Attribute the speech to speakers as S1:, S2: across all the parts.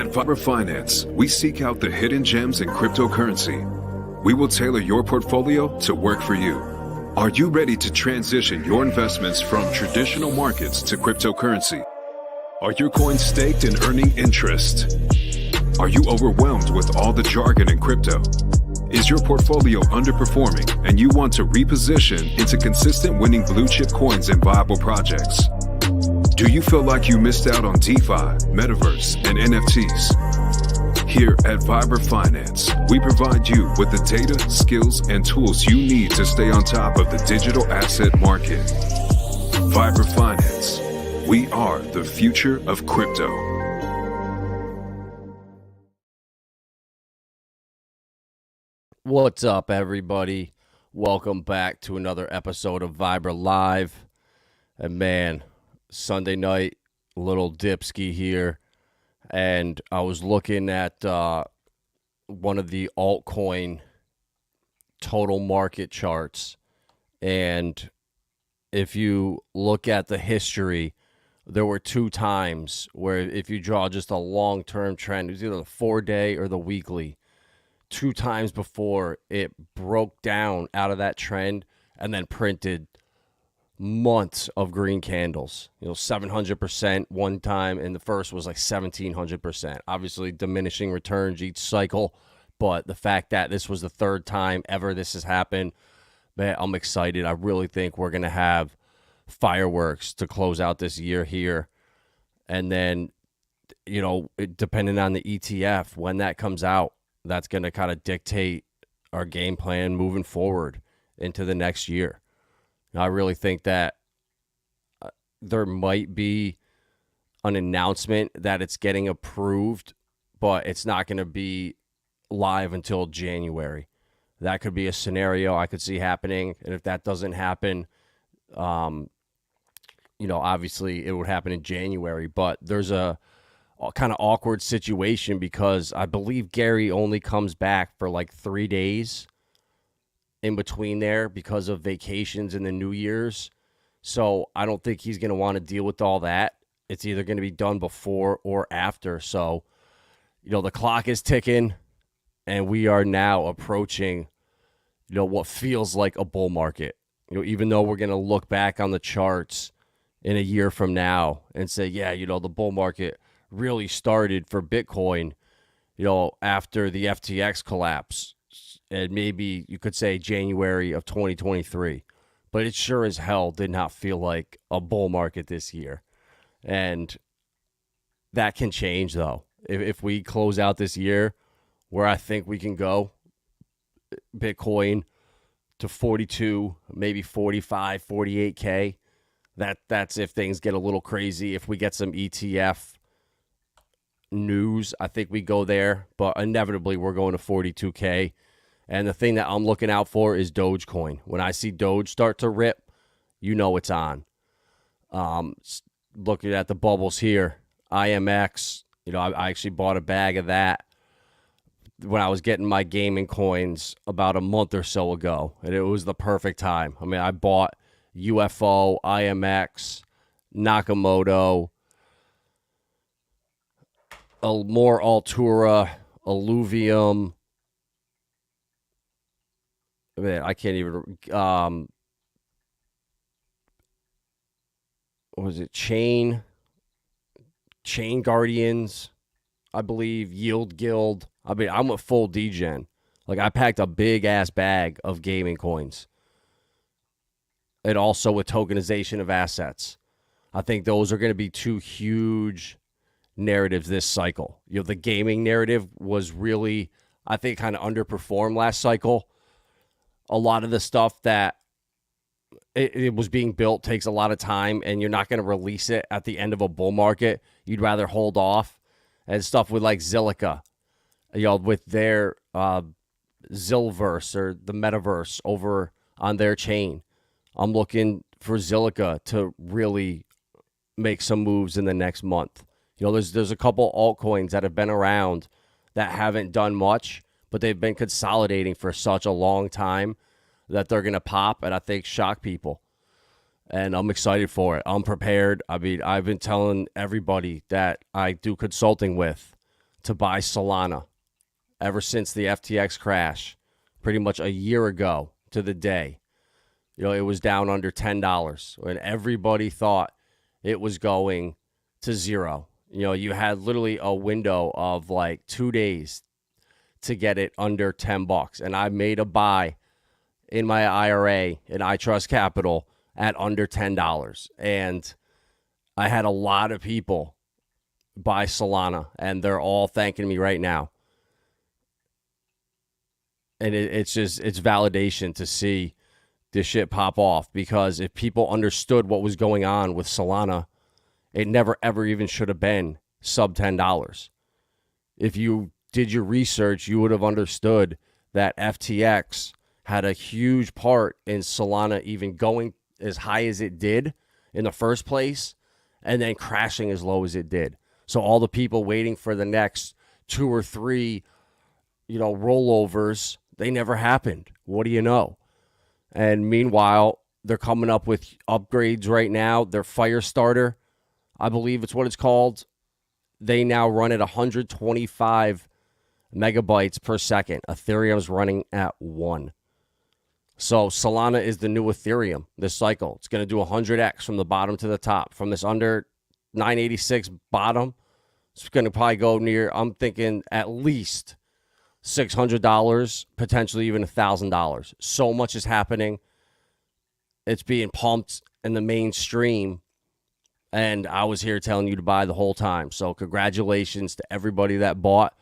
S1: At Finance, we seek out the hidden gems in cryptocurrency. We will tailor your portfolio to work for you. Are you ready to transition your investments from traditional markets to cryptocurrency? Are your coins staked and earning interest? Are you overwhelmed with all the jargon in crypto? Is your portfolio underperforming and you want to reposition into consistent winning blue chip coins and viable projects? Do you feel like you missed out on DeFi, Metaverse, and NFTs? Here at Finance, we provide you with the data, skills, and tools you need to stay on top of the digital asset market. Finance, we are the future of crypto.
S2: What's up, everybody? Welcome back to another episode of Live. And man, Sunday night, little dipski here, and I was looking at one of the altcoin total market charts, and if you look at the history, there were two times where if you draw just a long-term trend, it was either the 4-day or the weekly, two times before it broke down out of that trend and then printed months of green candles, 700% one time, and the first was like 1700%. Obviously diminishing returns each cycle, but the fact that this was the third time ever this has happened, man, I'm excited. I really think we're going to have fireworks to close out this year here. And then, depending on the ETF, when that comes out, that's going to kind of dictate our game plan moving forward into the next year. I really think that there might be an announcement that it's getting approved, but it's not going to be live until January. That could be a scenario I could see happening. And if that doesn't happen, obviously it would happen in January. But there's a kind of awkward situation because I believe Gary only comes back for like 3 days in between there because of vacations and the New Year's. So I don't think he's going to want to deal with all that. It's either going to be done before or after. So, the clock is ticking and we are now approaching, what feels like a bull market. Even though we're going to look back on the charts in a year from now and say, yeah, the bull market really started for Bitcoin, after the FTX collapse. And maybe you could say January of 2023. But it sure as hell did not feel like a bull market this year. And that can change, though. If we close out this year where I think we can go Bitcoin to 42, maybe 45, 48K, that's if things get a little crazy. If we get some ETF news, I think we go there. But inevitably, we're going to 42K. And the thing that I'm looking out for is Dogecoin. When I see Doge start to rip, it's on. Looking at the bubbles here, IMX, I actually bought a bag of that when I was getting my gaming coins about a month or so ago. And it was the perfect time. I mean, I bought UFO, IMX, Nakamoto, more Altura, Alluvium. Man, I can't even, what was it? Chain Guardians, I believe, Yield Guild. I mean, I'm a full degen. Like, I packed a big-ass bag of gaming coins. And also with tokenization of assets. I think those are going to be two huge narratives this cycle. The gaming narrative was really, I think, kind of underperformed last cycle. A lot of the stuff that it was being built takes a lot of time, and you're not going to release it at the end of a bull market. You'd rather hold off. And stuff with like Zilliqa, with their Zilverse or the Metaverse over on their chain. I'm looking for Zilliqa to really make some moves in the next month. There's a couple altcoins that have been around that haven't done much, but they've been consolidating for such a long time that they're going to pop and I think shock people. And I'm excited for it. I'm prepared. I mean, I've been telling everybody that I do consulting with to buy Solana ever since the FTX crash, pretty much a year ago to the day. You know, it was down under $10 when everybody thought it was going to zero. You know, you had literally a window of like 2 days to get it under $10. And I made a buy in my IRA in ITRUSTCAPITAL at under $10. And I had a lot of people buy Solana, and they're all thanking me right now. And it's validation to see this shit pop off, because if people understood what was going on with Solana, it never ever even should have been sub $10. If you did your research, you would have understood that FTX had a huge part in Solana even going as high as it did in the first place and then crashing as low as it did. So all the people waiting for the next 2 or 3, rollovers, they never happened. What do you know? And meanwhile, they're coming up with upgrades right now. Their Firestarter, I believe it's what it's called. They now run at 125 megabytes per second. Ethereum's running at 1. So Solana is the new Ethereum this cycle. It's going to do 100X from the bottom to the top. From this under 986 bottom, it's going to probably go near, I'm thinking, at least $600, potentially even $1,000. So much is happening. It's being pumped in the mainstream, and I was here telling you to buy the whole time. So congratulations to everybody that bought.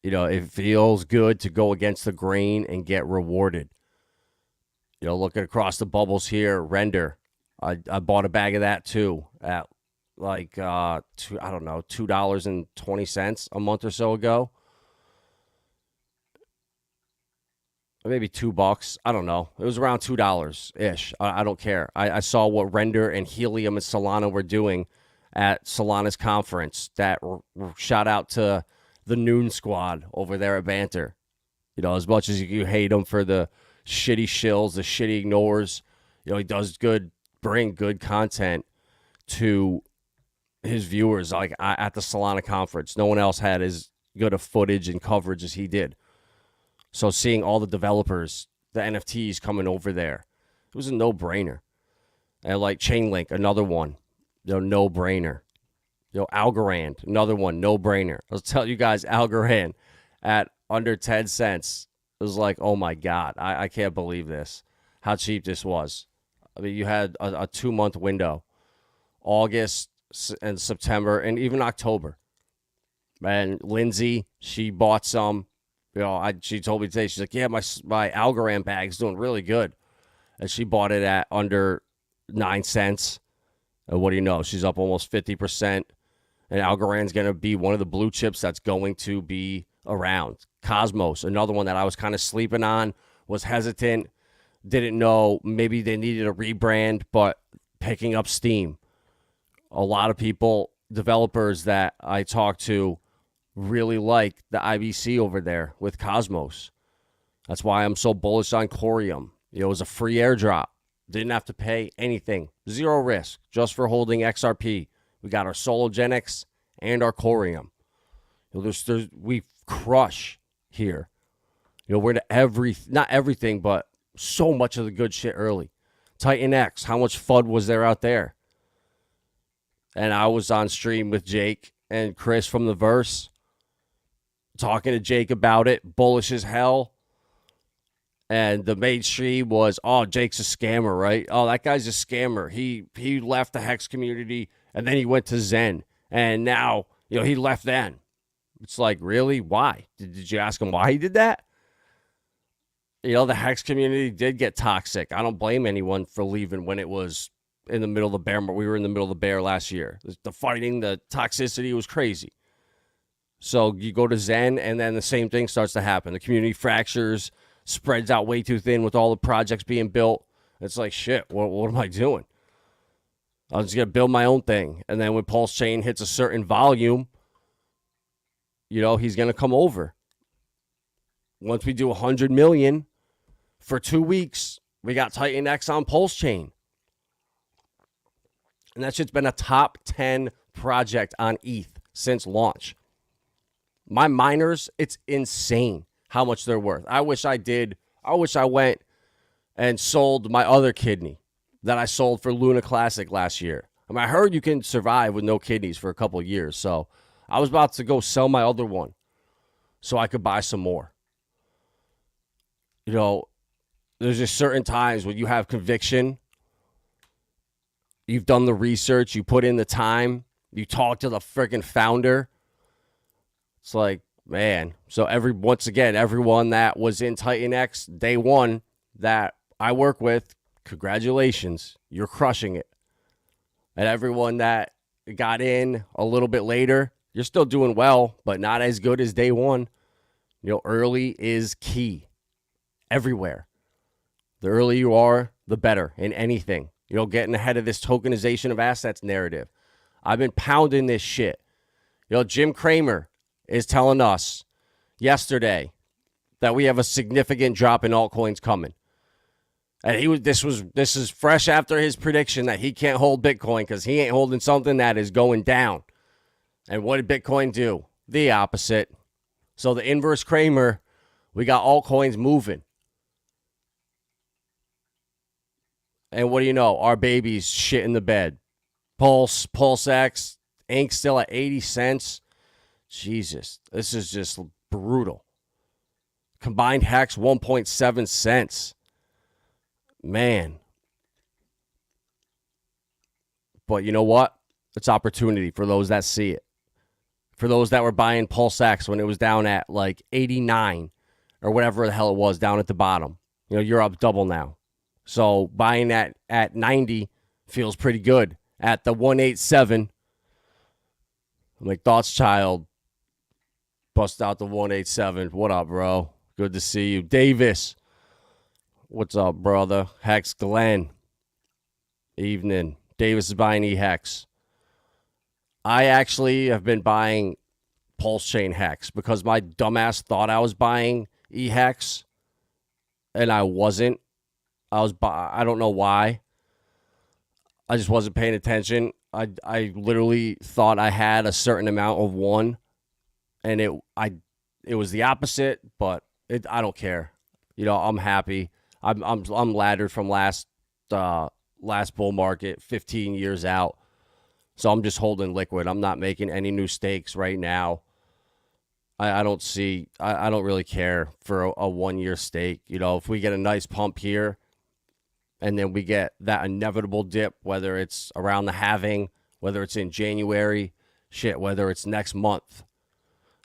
S2: You know, it feels good to go against the grain and get rewarded. You know, looking across the bubbles here, Render. I bought a bag of that too at like $2.20 a month or so ago. Or maybe $2. I don't know. It was around $2-ish. I don't care. I saw what Render and Helium and Solana were doing at Solana's conference. That shout out to the Noon Squad over there at Banter. You know, as much as you hate him for the shitty shills, the shitty ignores, he does bring good content to his viewers. Like at the Solana conference, no one else had as good a footage and coverage as he did. So seeing all the developers, the NFTs coming over there, it was a no-brainer. And like Chainlink, another one, no-brainer. Algorand, another one, no-brainer. I'll tell you guys, Algorand at under 10 cents. It was like, oh my God, I can't believe this, how cheap this was. I mean, you had a 2-month window, August and September and even October. And Lindsay, she bought some. She told me today, she's like, yeah, my Algorand bag's doing really good. And she bought it at under 9 cents. And what do you know? She's up almost 50%. And Algorand's going to be one of the blue chips that's going to be around. Cosmos, another one that I was kind of sleeping on, was hesitant, didn't know, maybe they needed a rebrand, but picking up steam. A lot of people, developers that I talked to, really like the IBC over there with Cosmos. That's why I'm so bullish on Corium. It was a free airdrop. Didn't have to pay anything. 0 risk, just for holding XRP. We got our Sologenics and our Corium. We crush here. We're into not everything, but so much of the good shit early. Titan X, how much FUD was there out there? And I was on stream with Jake and Chris from the Verse, talking to Jake about it, bullish as hell. And the mainstream was, oh, Jake's a scammer, right? Oh, that guy's a scammer. He left the Hex community, and then he went to Zen. And now, he left then. It's like, really? Why? Did you ask him why he did that? The Hex community did get toxic. I don't blame anyone for leaving when it was in the middle of the bear. We were in the middle of the bear last year. The fighting, the toxicity was crazy. So you go to Zen, and then the same thing starts to happen. The community fractures, spreads out way too thin with all the projects being built. It's like, shit, what am I doing? I was just going to build my own thing. And then when Pulsechain hits a certain volume, he's going to come over. Once we do 100 million for 2 weeks, we got Titan X on Pulsechain. And that shit's been a top 10 project on ETH since launch. My miners, it's insane how much they're worth. I wish I went and sold my other kidney that I sold for Luna Classic last year. I mean, I heard you can survive with no kidneys for a couple of years. So I was about to go sell my other one so I could buy some more. You know, there's just certain times when you have conviction. You've done the research. You put in the time. You talk to the freaking founder. It's like, man. So once again, everyone that was in Titan X day one that I work with, congratulations. You're crushing it. And everyone that got in a little bit later, you're still doing well, but not as good as day one. You know, early is key everywhere. The earlier you are, the better in anything. You know, getting ahead of this tokenization of assets narrative. I've been pounding this shit. You know, Jim Cramer is telling us yesterday that we have a significant drop in altcoins coming. And this is fresh after his prediction that he can't hold Bitcoin because he ain't holding something that is going down. And what did Bitcoin do? The opposite. So the inverse Cramer, we got altcoins moving. And what do you know? Our baby's shit in the bed. PulseX, INC still at 80 cents. Jesus, this is just brutal. Combined HEX, 1.7 cents. Man. But you know what? It's opportunity for those that see it. For those that were buying PulseX when it was down at like 89 or whatever the hell it was down at the bottom. You know, you're up double now. So buying that at 90 feels pretty good. At the 187, I'm like, Thoughts Child, bust out the 187. What up, bro? Good to see you. Davis, what's up, brother? Hex Glenn, evening. Davis is buying eHEX. I actually have been buying Pulsechain Hex because my dumbass thought I was buying eHEX, and I wasn't. I don't know why. I just wasn't paying attention. I literally thought I had a certain amount of one, and it was the opposite. But I don't care. You know, I'm happy. I'm laddered from last bull market, 15 years out. So I'm just holding liquid. I'm not making any new stakes right now. I don't really care for a 1 year stake. You know, if we get a nice pump here, and then we get that inevitable dip, whether it's around the halving, whether it's in January, whether it's next month.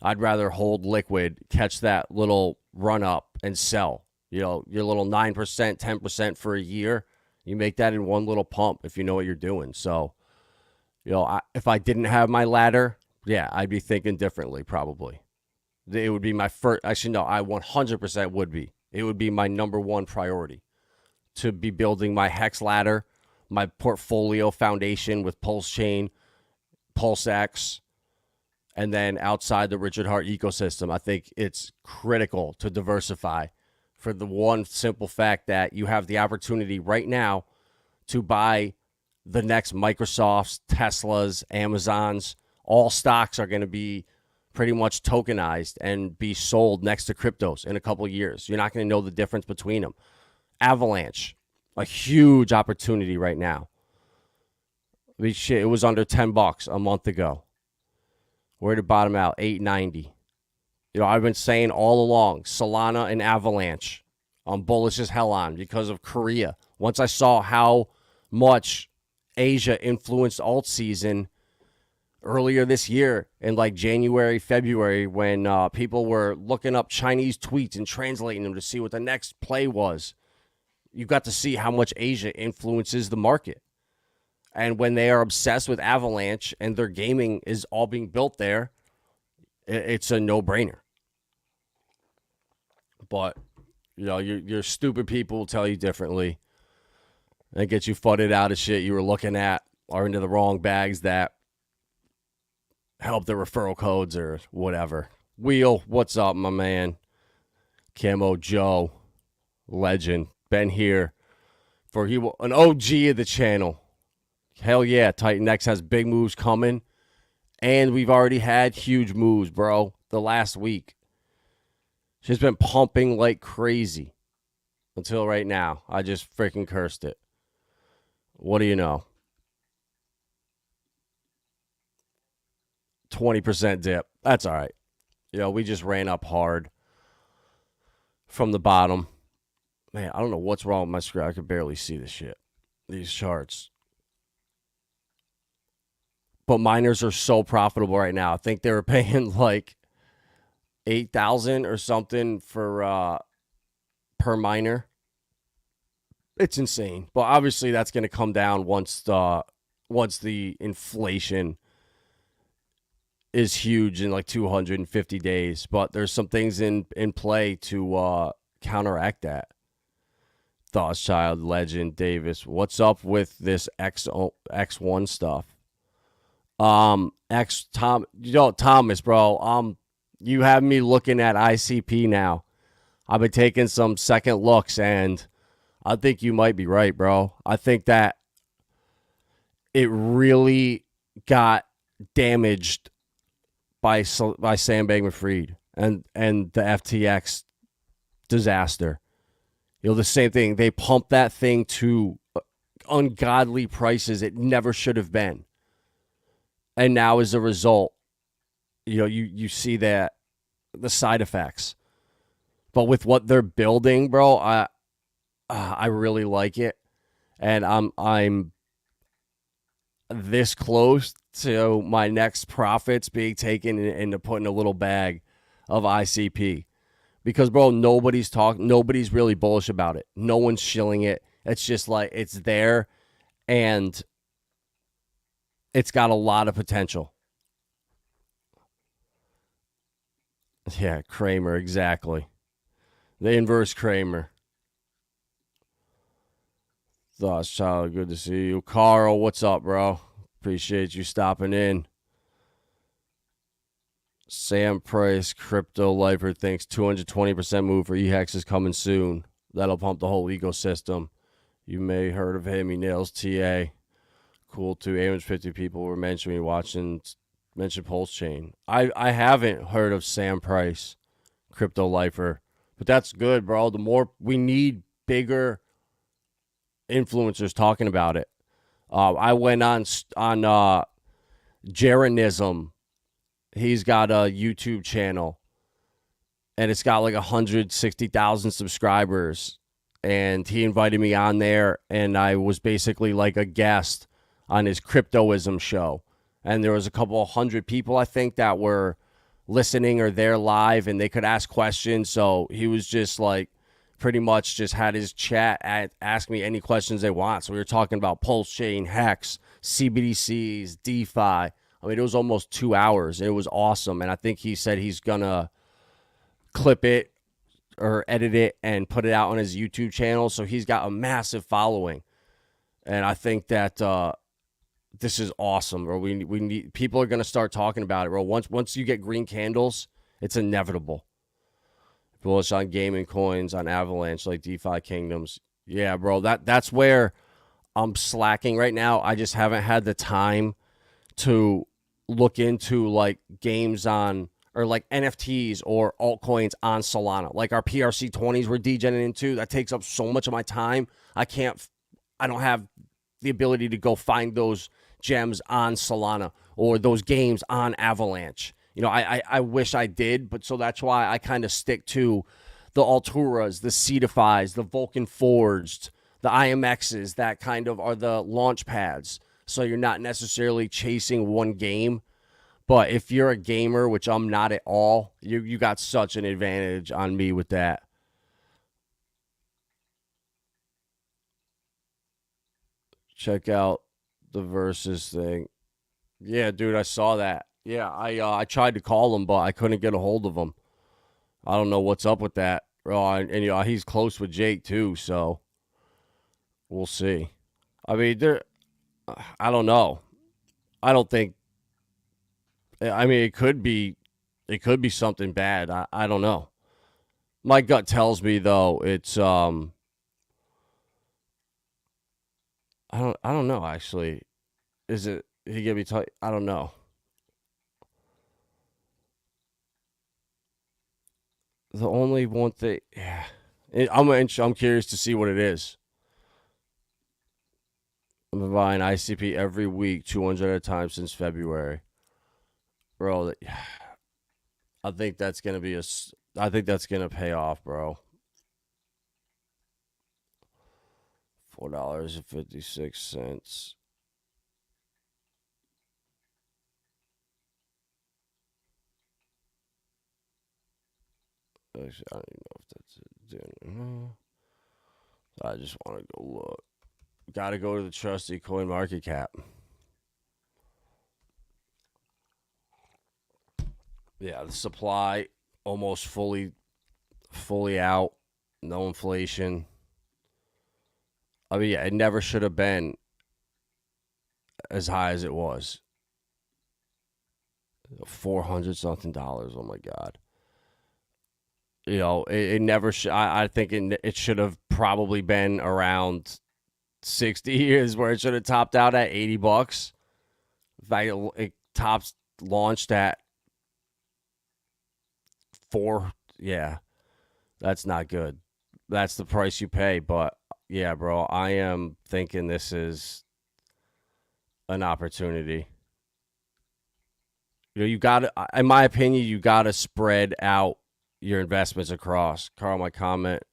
S2: I'd rather hold liquid, catch that little run up and sell. You know, your little 9%, 10% for a year. You make that in one little pump if you know what you're doing. So, you know, if I didn't have my ladder, yeah, I'd be thinking differently probably. It would be my first. Actually, no, I 100% would be. It would be my number one priority to be building my HEX ladder, my portfolio foundation with Pulsechain, PulseX, and then outside the Richard Hart ecosystem. I think it's critical to diversify for the one simple fact that you have the opportunity right now to buy the next Microsofts, Teslas, Amazons. All stocks are going to be pretty much tokenized and be sold next to cryptos in a couple of years. You're not going to know the difference between them. Avalanche, a huge opportunity right now. I mean, shit, it was under $10 a month ago. Where did it bottom out? $8.90. You know, I've been saying all along, Solana and Avalanche, I'm bullish as hell on because of Korea. Once I saw how much Asia influenced alt season earlier this year in like January, February, when people were looking up Chinese tweets and translating them to see what the next play was, you got to see how much Asia influences the market. And when they are obsessed with Avalanche and their gaming is all being built there, it's a no-brainer. But, you know, your stupid people will tell you differently and get you fudded out of shit you were looking at or into the wrong bags that help the referral codes or whatever. Wheel, what's up, my man? Camo Joe, legend, been here for an OG of the channel. Hell yeah, Titan X has big moves coming, and we've already had huge moves, bro. the last week. She's been pumping like crazy until right now. I just freaking cursed it. What do you know? 20% dip. That's all right. We just ran up hard from the bottom. Man, I don't know what's wrong with my screen. I can barely see this shit. These charts. But miners are so profitable right now. I think they were paying like $8,000 or something for per miner. It's insane. But obviously that's going to come down once the inflation is huge in like 250 days. But there's some things in play to counteract that. Thoughtchild, Legend, Davis. What's up with this X1 stuff? Thomas, bro. You have me looking at ICP now. I've been taking some second looks, and I think you might be right, bro. I think that it really got damaged by Sam Bankman-Fried and the FTX disaster. The same thing. They pumped that thing to ungodly prices it never should have been. And now as a result, you see that the side effects. But with what they're building, bro, I really like it. And I'm this close to my next profits being taken into putting a little bag of ICP. Because, bro, nobody's really bullish about it. No one's shilling it. It's just like it's there, and it's got a lot of potential. Yeah, Cramer, exactly. The inverse Cramer. Thoughts, child, good to see you. Carl, what's up, bro? Appreciate you stopping in. Sam Price, Crypto Lifer thinks 220% move for eHEX is coming soon. That'll pump the whole ecosystem. You may have heard of him. He nails TA. Cool too. 850 people were mentioned Pulsechain. I haven't heard of Sam Price, Crypto Lifer, but that's good, bro. The more we need bigger influencers talking about it. I went on Jeranism. He's got a YouTube channel, and it's got like 160,000 subscribers. And he invited me on there, and I was basically like a guest on his Cryptoism show. And there was a couple of hundred people, I think, that were listening or there live, and they could ask questions. So he was just like pretty much just had his chat ask me any questions they want. So we were talking about Pulsechain, HEX, CBDCs, DeFi. I mean, it was almost 2 hours, and it was awesome. And I think he said he's going to clip it or edit it and put it out on his YouTube channel. So he's got a massive following. And I think that this is awesome, bro. We need people are going to start talking about it, bro. Once you get green candles, it's inevitable. Bullish on gaming coins, on Avalanche, like DeFi Kingdoms. Yeah, bro, that's where I'm slacking right now. I just haven't had the time to look into like games on or like NFTs or altcoins on Solana. Like our PRC20s we're degening into. That takes up so much of my time. I don't have the ability to go find those gems on Solana or those games on Avalanche. I wish I did, but so that's why I kind of stick to the Alturas, the Cetifys, the Vulcan Forged, the IMXs, that kind of are the launch pads. So you're not necessarily chasing one game. But if you're a gamer, which I'm not at all, you got such an advantage on me with that. Check out the Versus thing. Yeah, dude, I saw that. Yeah, I tried to call him, but I couldn't get a hold of him. I don't know what's up with that. And he's close with Jake too, so we'll see. I mean, I don't know. I don't think. I mean, it could be something bad. I don't know. My gut tells me though it's I don't know actually. Is it he gonna be I don't know. The only one thing, yeah, I'm curious to see what it is. I'm buying ICP every week, 200 at a time since February. Bro, I think that's gonna be I think that's gonna pay off, bro. $4.56. Actually, I don't even know if that's it. I just want to go look. Got to go to the trusty coin market cap. Yeah, the supply almost fully out. No inflation. I mean, yeah, it never should have been as high as it was. $400 something. Oh my God. You know, it never should. I think it should have probably been around 60 years where it should have topped out at $80. In fact, it tops launched at 4. Yeah, that's not good. That's the price you pay. But yeah, bro, I am thinking this is an opportunity. You know, you got to, in my opinion, you got to spread out your investments across. Carl, my comment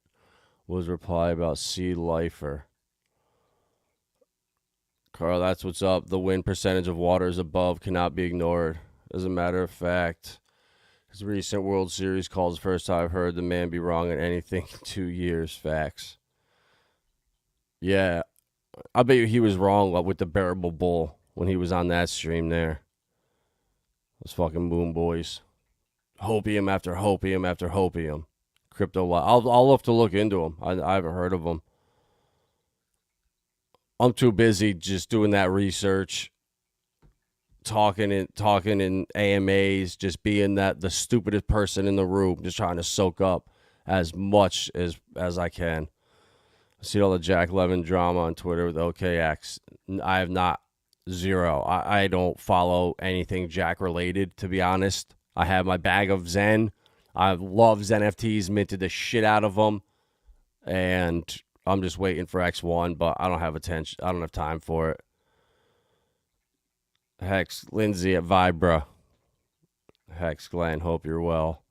S2: was reply about C Lifer. Carl, that's what's up. The win percentage of waters above cannot be ignored. As a matter of fact, his recent World Series calls the first time I've heard the man be wrong on anything in 2 years. Facts. Yeah, I bet you he was wrong with the Bearable Bull when he was on that stream there. Those fucking Moon Boys. Hopium after hopium after hopium. Crypto. I'll have to look into them. I haven't heard of them. I'm too busy just doing that research, talking in AMAs, just being the stupidest person in the room, just trying to soak up as much as I can. I see all the Jack Levin drama on Twitter with OKX. I have not. Zero. I don't follow anything Jack related, to be honest. I have my bag of Zen. I love Zen NFTs, minted the shit out of them, and I'm just waiting for X1, but I don't have attention. I don't have time for it. Hex Lindsay at Vibra. Hex Glenn, hope you're well.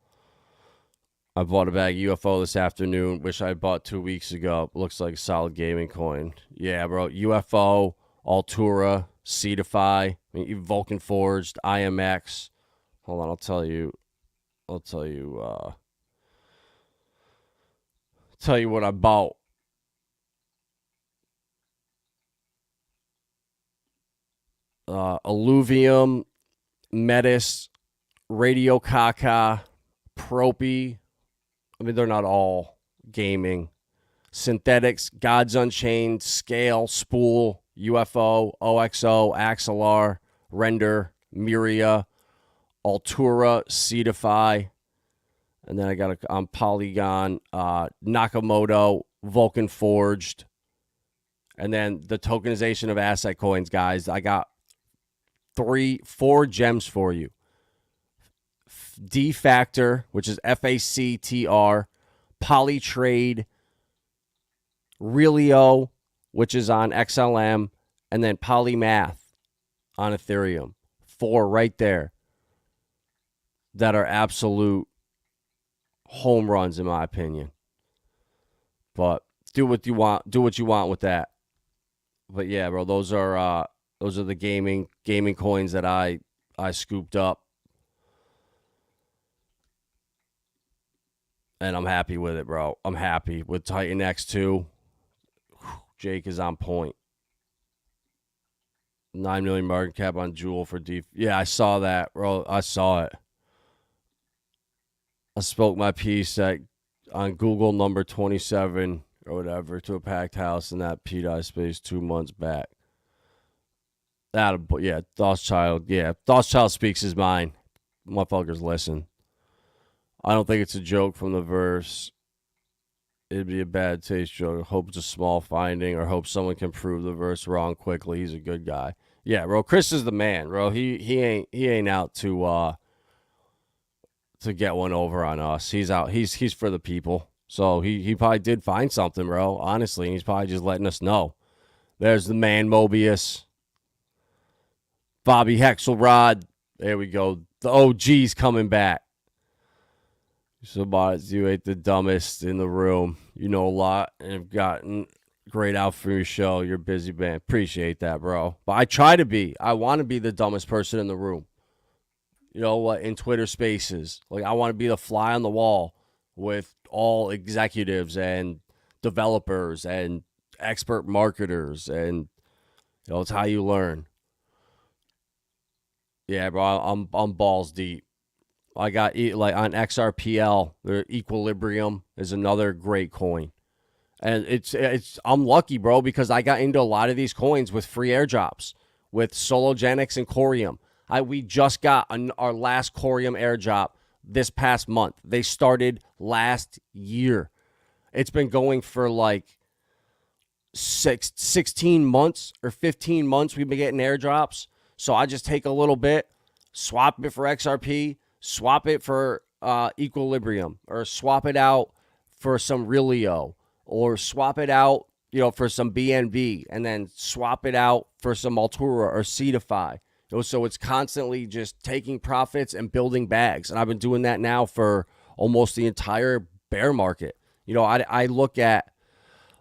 S2: I bought a bag UFO this afternoon. Wish I bought 2 weeks ago. Looks like a solid gaming coin. Yeah, bro. UFO, Altura, Cetify, Vulcan Forged, IMX. Hold on, I'll tell you what I bought. Alluvium, Metis, Radio Kaka, Propy. I mean, they're not all gaming. Synthetics, Gods Unchained, Scale, Spool, UFO, OXO, Axelar, Render, Miria, Altura, Cetify, and then I got on Polygon, Nakamoto, Vulcan Forged, and then the tokenization of asset coins, guys. I got 4 gems for you. D-Factor, which is FACTR, Polytrade, Relio, which is on XLM, and then Polymath on Ethereum. 4 right there that are absolute home runs, in my opinion. But do what you want. Do what you want with that. But yeah, bro, those are the gaming coins that I scooped up. And I'm happy with it, bro. I'm happy with Titan X2. Jake is on point. 9 million market cap on Jewel for deep. Yeah, I saw that, bro. I saw it. I spoke my piece on Google number 27 or whatever to a packed house in that PDI space 2 months back. Yeah, Thoughtchild. Yeah, Thoughtchild speaks his mind. Motherfuckers listen. I don't think it's a joke from the verse. It'd be a bad taste joke. Hope it's a small finding or hope someone can prove the verse wrong quickly. He's a good guy. Yeah, bro. Chris is the man, bro. He ain't out to to get one over on us. He's out. He's for the people. So he probably did find something, bro. Honestly, and he's probably just letting us know. There's the man, Mobius. Bobby Hexelrod. There we go. The OG's coming back. So, you ain't the dumbest in the room. You know a lot and have gotten great out for your show. You're a busy man. Appreciate that, bro. But I try to be. I want to be the dumbest person in the room. You know what? In Twitter Spaces. Like, I want to be the fly on the wall with all executives and developers and expert marketers. And, you know, it's how you learn. Yeah, bro, I'm balls deep. I got, like, on XRPL, the Equilibrium is another great coin. And I'm lucky, bro, because I got into a lot of these coins with free airdrops, with Sologenics and Corium. We just got our last Corium airdrop this past month. They started last year. It's been going for like 16 months or 15 months we've been getting airdrops. So I just take a little bit, swap it for XRP, swap it for Equilibrium, or swap it out for some Relio, or swap it out, you know, for some BNB, and then swap it out for some Altura or Cetify. You know, so it's constantly just taking profits and building bags. And I've been doing that now for almost the entire bear market. You know, I look at,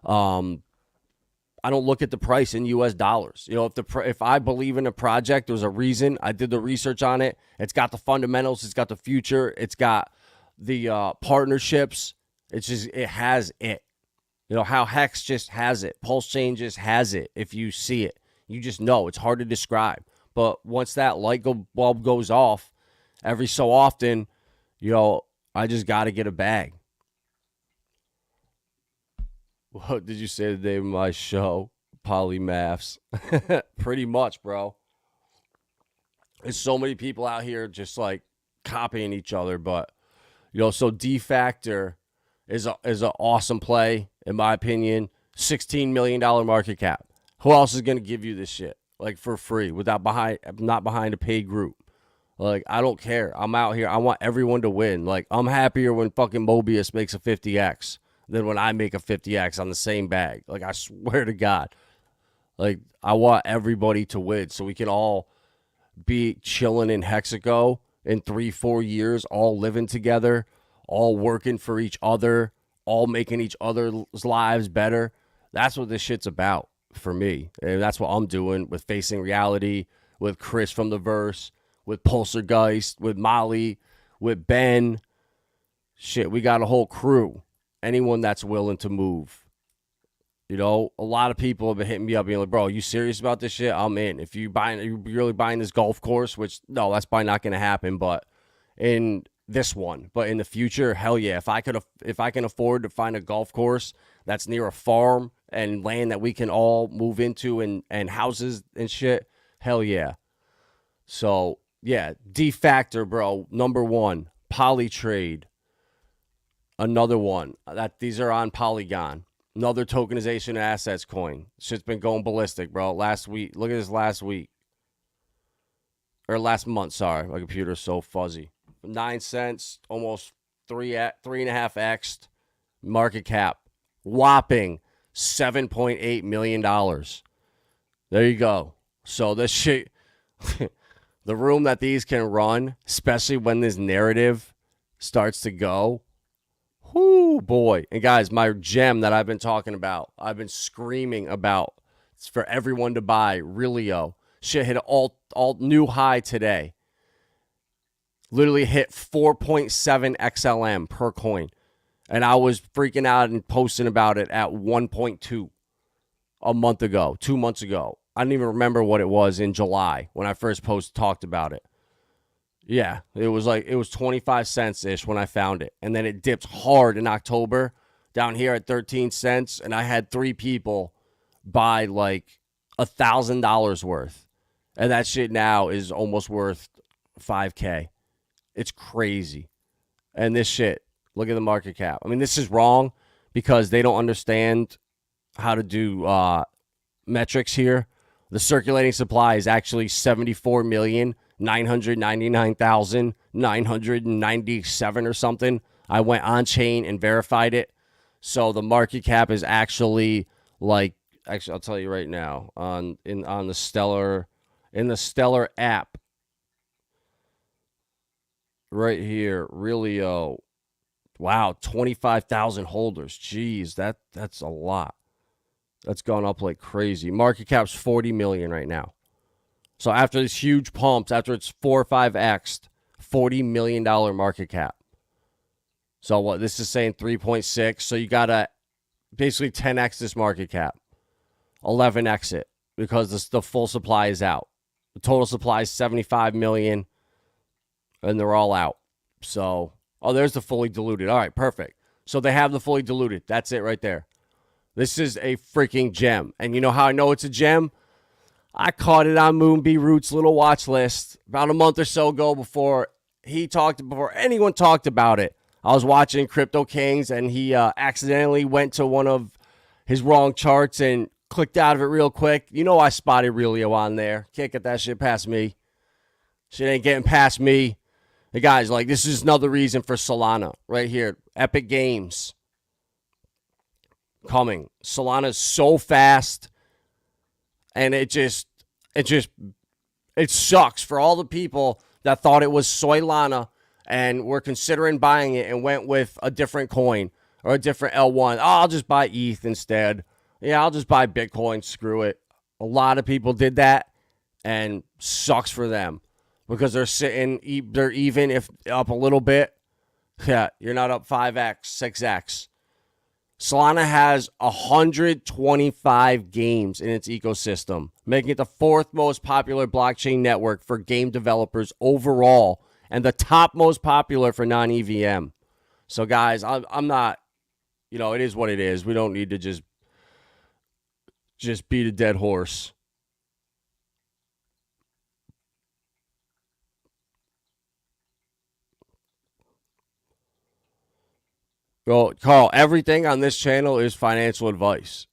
S2: I don't look at the price in US dollars. You know, if I believe in a project, there's a reason. I did the research on it. It's got the fundamentals. It's got the future. It's got the partnerships. It's just, it has it. You know, how HEX just has it. Pulsechain just has it. If you see it, you just know. It's hard to describe. But once that light bulb goes off, every so often, you know, I just got to get a bag. What did you say the name of my show? Polymaths. Pretty much, bro. There's so many people out here just like copying each other. But, you know, so D-Factor is an awesome play, in my opinion. $16 million market cap. Who else is going to give you this shit? Like, for free, not behind a paid group. Like, I don't care. I'm out here. I want everyone to win. Like, I'm happier when fucking Mobius makes a 50X than when I make a 50X on the same bag. Like, I swear to God. Like, I want everybody to win so we can all be chilling in Hexaco in 3-4 years, all living together, all working for each other, all making each other's lives better. That's what this shit's about for me. And that's what I'm doing with Facing Reality, with Chris from the Verse, with Pulsergeist, with Molly, with Ben. Shit, we got a whole crew. Anyone that's willing to move. You know, a lot of people have been hitting me up being like, bro, you serious about this shit? I'm in. If you really buying this golf course, which, no, that's probably not going to happen, but in this one. But in the future, hell yeah. If I can afford to find a golf course that's near a farm and land that we can all move into and houses and shit, hell yeah. So, yeah, D-Factor, bro, number one. Polytrade, another one. These are on Polygon. Another tokenization of assets coin. Shit's been going ballistic, bro. Last week, look at this last week. Or last month, sorry. My computer's so fuzzy. 9 cents, almost 3.5x market cap. Whopping $7.8 million. There you go. So this shit, the room that these can run, especially when this narrative starts to go, whoo, boy. And guys, my gem that I've been talking about, I've been screaming about, it's for everyone to buy, Relio. Shit hit an all new high today. Literally hit 4.7 XLM per coin. And I was freaking out and posting about it at 1.2 a month ago, 2 months ago. I don't even remember what it was in July when I first talked about it. Yeah, it was 25 cents-ish when I found it. And then it dipped hard in October down here at 13 cents. And I had 3 people buy like $1,000 worth. And that shit now is almost worth $5K. It's crazy. And this shit, look at the market cap. I mean, this is wrong because they don't understand how to do metrics here. The circulating supply is actually 74 million. 999,997 or something. I went on chain and verified it. So the market cap is actually like, actually, I'll tell you right now on the Stellar, in the Stellar app right here, Realio. Wow, 25,000 holders. Jeez, that's a lot. That's gone up like crazy. Market cap's 40 million right now. So after this huge pumps, after it's 4 or 5x'd, $40 million market cap. So what, this is saying 3.6. So you got to basically 10x this market cap. 11x it because the full supply is out. The total supply is 75 million and they're all out. So, oh, there's the fully diluted. All right, perfect. So they have the fully diluted. That's it right there. This is a freaking gem. And you know how I know it's a gem? I caught it on Moonbee Root's little watch list about a month or so ago before anyone talked about it. I was watching Crypto Kings and he accidentally went to one of his wrong charts and clicked out of it real quick. You know I spotted Realio on there. Can't get that shit past me. Shit ain't getting past me. Hey guys, like this is another reason for Solana right here. Epic Games coming. Solana's so fast, and it sucks for all the people that thought it was Solana and were considering buying it and went with a different coin or a different L1. Oh, I'll just buy ETH instead. Yeah, I'll just buy Bitcoin. Screw it. A lot of people did that, and sucks for them because they're even if up a little bit. Yeah, you're not up 5x, 6x. Solana has 125 games in its ecosystem, making it the fourth most popular blockchain network for game developers overall and the top most popular for non-EVM. So, guys, I'm not, it is what it is. We don't need to just beat a dead horse. Well, Carl, everything on this channel is financial advice.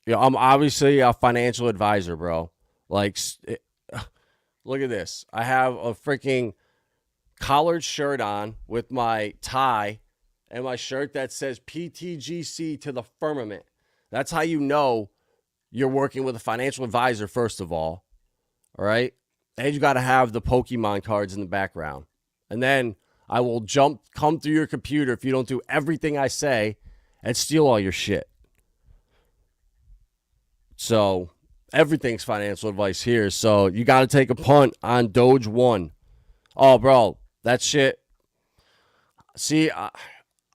S2: I'm obviously a financial advisor, bro. Like, look at this. I have a freaking collared shirt on with my tie and my shirt that says PTGC to the firmament. That's how you know you're working with a financial advisor, first of all. All right? And you got to have the Pokemon cards in the background. And then I will come through your computer if you don't do everything I say and steal all your shit. So everything's financial advice here. So you got to take a punt on Doge 1. Oh, bro, that shit. See,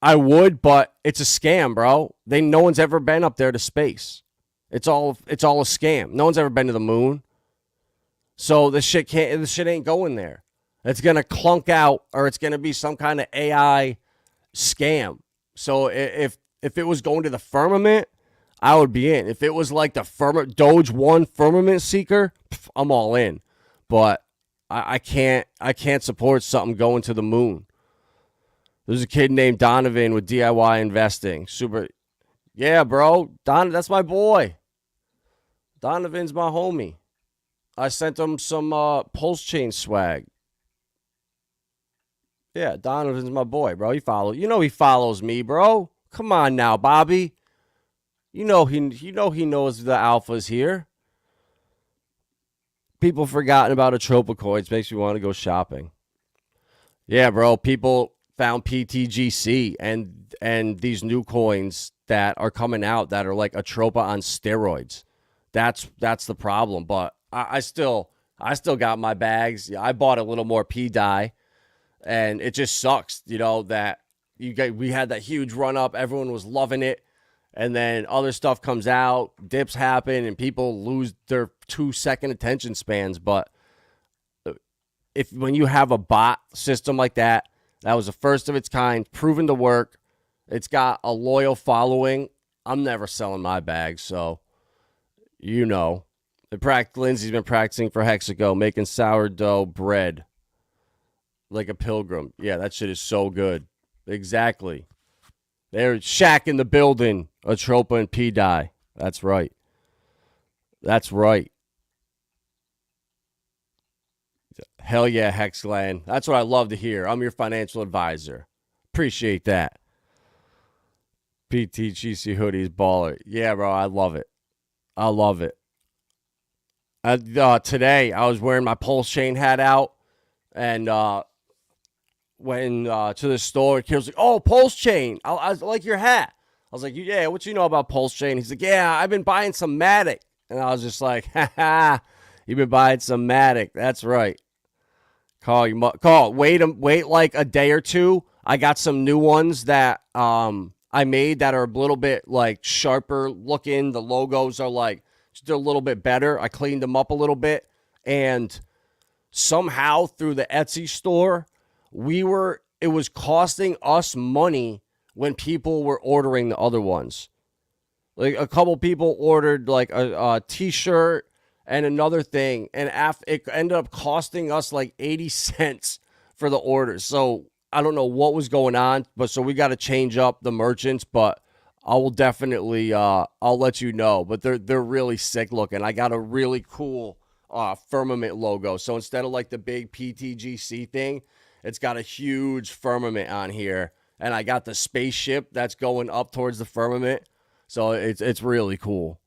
S2: I would, but it's a scam, bro. No one's ever been up there to space. It's all a scam. No one's ever been to the moon. So this shit ain't going there. It's going to clunk out, or it's going to be some kind of AI scam. So if it was going to the firmament, I would be in. If it was like the Doge 1 firmament seeker, I'm all in. But I can't support something going to the moon. There's a kid named Donovan with DIY investing. Super. Yeah, bro. That's my boy. Donovan's my homie. I sent him some Pulsechain swag. Yeah, Donovan's my boy, bro. He follows me, bro. Come on now, Bobby. He knows the alpha's here. People forgotten about Atropa coins makes me want to go shopping. Yeah, bro. People found PTGC and these new coins that are coming out that are like Atropa on steroids. That's the problem. But I still got my bags. Yeah, I bought a little more P-Dye. And it just sucks, that we had that huge run up. Everyone was loving it. And then other stuff comes out, dips happen, and people lose their 2-second attention spans. But when you have a bot system like that was the first of its kind, proven to work, it's got a loyal following, I'm never selling my bags. So, Lindsay's been practicing for Hexago, making sourdough bread. Like a pilgrim. Yeah, that shit is so good. Exactly. They're Shaq in the building. Atropa and P-Dye. That's right. That's right. Hell yeah, Hexland. That's what I love to hear. I'm your financial advisor. Appreciate that. PTGC hoodies baller. Yeah, bro, I love it. I love it. Today, I was wearing my Pulsechain hat out, and went to the store. He was like, "Oh, Pulsechain. I like your hat." I was like, "Yeah, what you know about Pulsechain?" He's like, "Yeah, I've been buying some Matic." And I was just like, "Ha ha, you've been buying some Matic. That's right." Wait like a day or two. I got some new ones that I made that are a little bit like sharper looking. The logos are like just a little bit better. I cleaned them up a little bit, and somehow through the Etsy store, it was costing us money when people were ordering the other ones. Like a couple people ordered like a t-shirt and another thing, and it ended up costing us like 80 cents for the order. So I don't know what was going on, but so we got to change up the merchants, but I will definitely I'll let you know. But they're really sick looking. I got a really cool firmament logo. So instead of like the big PTGC thing, it's got a huge firmament on here, and I got the spaceship that's going up towards the firmament. So it's really cool.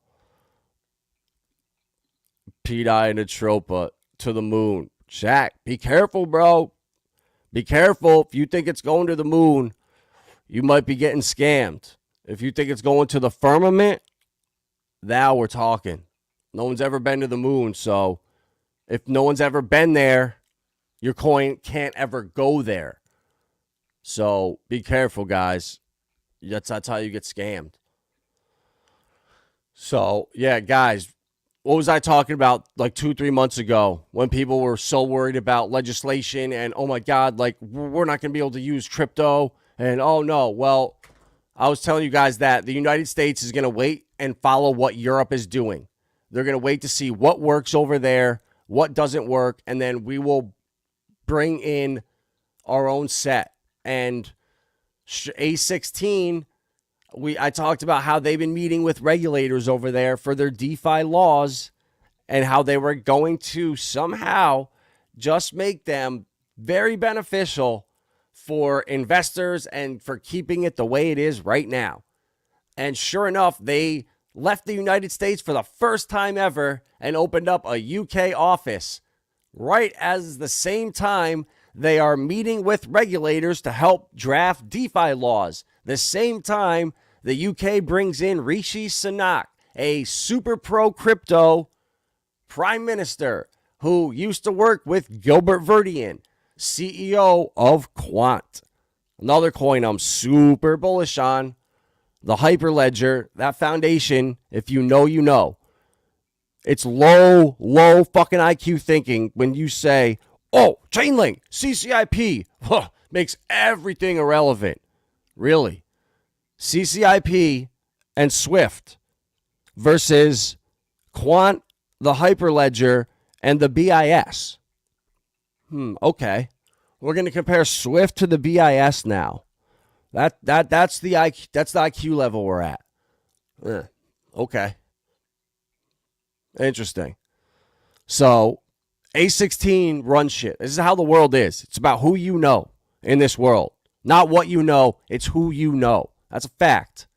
S2: P-Dye and Atropa to the moon. Jack, be careful, bro. Be careful. If you think it's going to the moon, you might be getting scammed. If you think it's going to the firmament, now we're talking. No one's ever been to the moon, so if no one's ever been there, your coin can't ever go there. So be careful, guys. That's how you get scammed. So, yeah, guys, what was I talking about like 2-3 months ago when people were so worried about legislation and, oh, my God, like we're not going to be able to use crypto and, oh, no. Well, I was telling you guys that the United States is going to wait and follow what Europe is doing. They're going to wait to see what works over there, what doesn't work, and then we will bring in our own set. And A16, I talked about how they've been meeting with regulators over there for their DeFi laws and how they were going to somehow just make them very beneficial for investors and for keeping it the way it is right now. And sure enough, they left the United States for the first time ever and opened up a UK office right as the same time they are meeting with regulators to help draft DeFi laws. The same time the UK brings in Rishi Sunak, a super pro crypto prime minister who used to work with Gilbert Verdian, CEO of Quant. Another coin I'm super bullish on, the Hyperledger, that foundation, if you know, you know. It's low fucking IQ thinking when you say, oh, Chainlink, CCIP, makes everything irrelevant. Really. CCIP and Swift versus Quant, the Hyperledger, and the BIS. Okay. We're going to compare Swift to the BIS now. That's the IQ level we're at. Okay. Interesting. So, A16 runs shit. This is how the world is. It's about who you know in this world. Not what you know, it's who you know. That's a fact.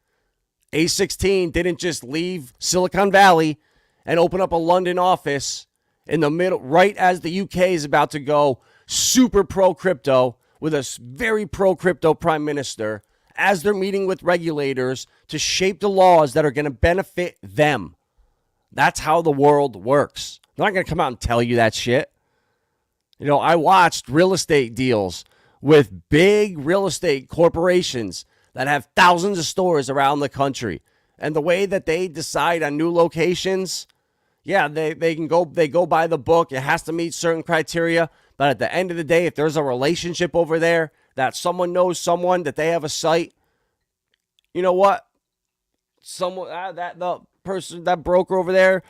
S2: A16 didn't just leave Silicon Valley and open up a London office in the middle, right as the UK is about to go super pro-crypto with a very pro-crypto prime minister as they're meeting with regulators to shape the laws that are going to benefit them. That's how the world works. I'm not going to come out and tell you that shit. You know, I watched real estate deals with big real estate corporations that have thousands of stores around the country. And the way that they decide on new locations, yeah, they go by the book. It has to meet certain criteria. But at the end of the day, if there's a relationship over there that someone knows someone, that they have a site, you know what? Someone that broker over there,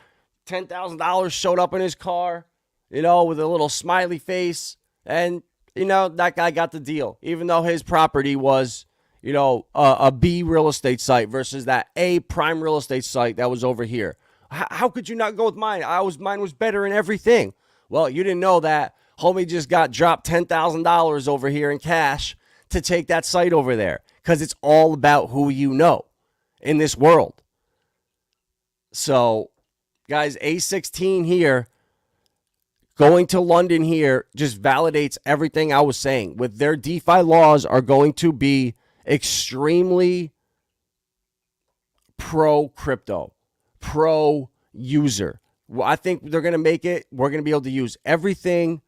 S2: $10,000 showed up in his car, you know, with a little smiley face, and you know that guy got the deal, even though his property was, you know, a B real estate site versus that A prime real estate site that was over here. How could you not go with mine? Mine was better in everything. Well, you didn't know that homie just got dropped $10,000 over here in cash to take that site over there, because it's all about who you know in this world. So, guys, A16 here, going to London here, just validates everything I was saying. With their DeFi laws are going to be extremely pro-crypto, pro-user. I think they're going to make it, we're going to be able to use everything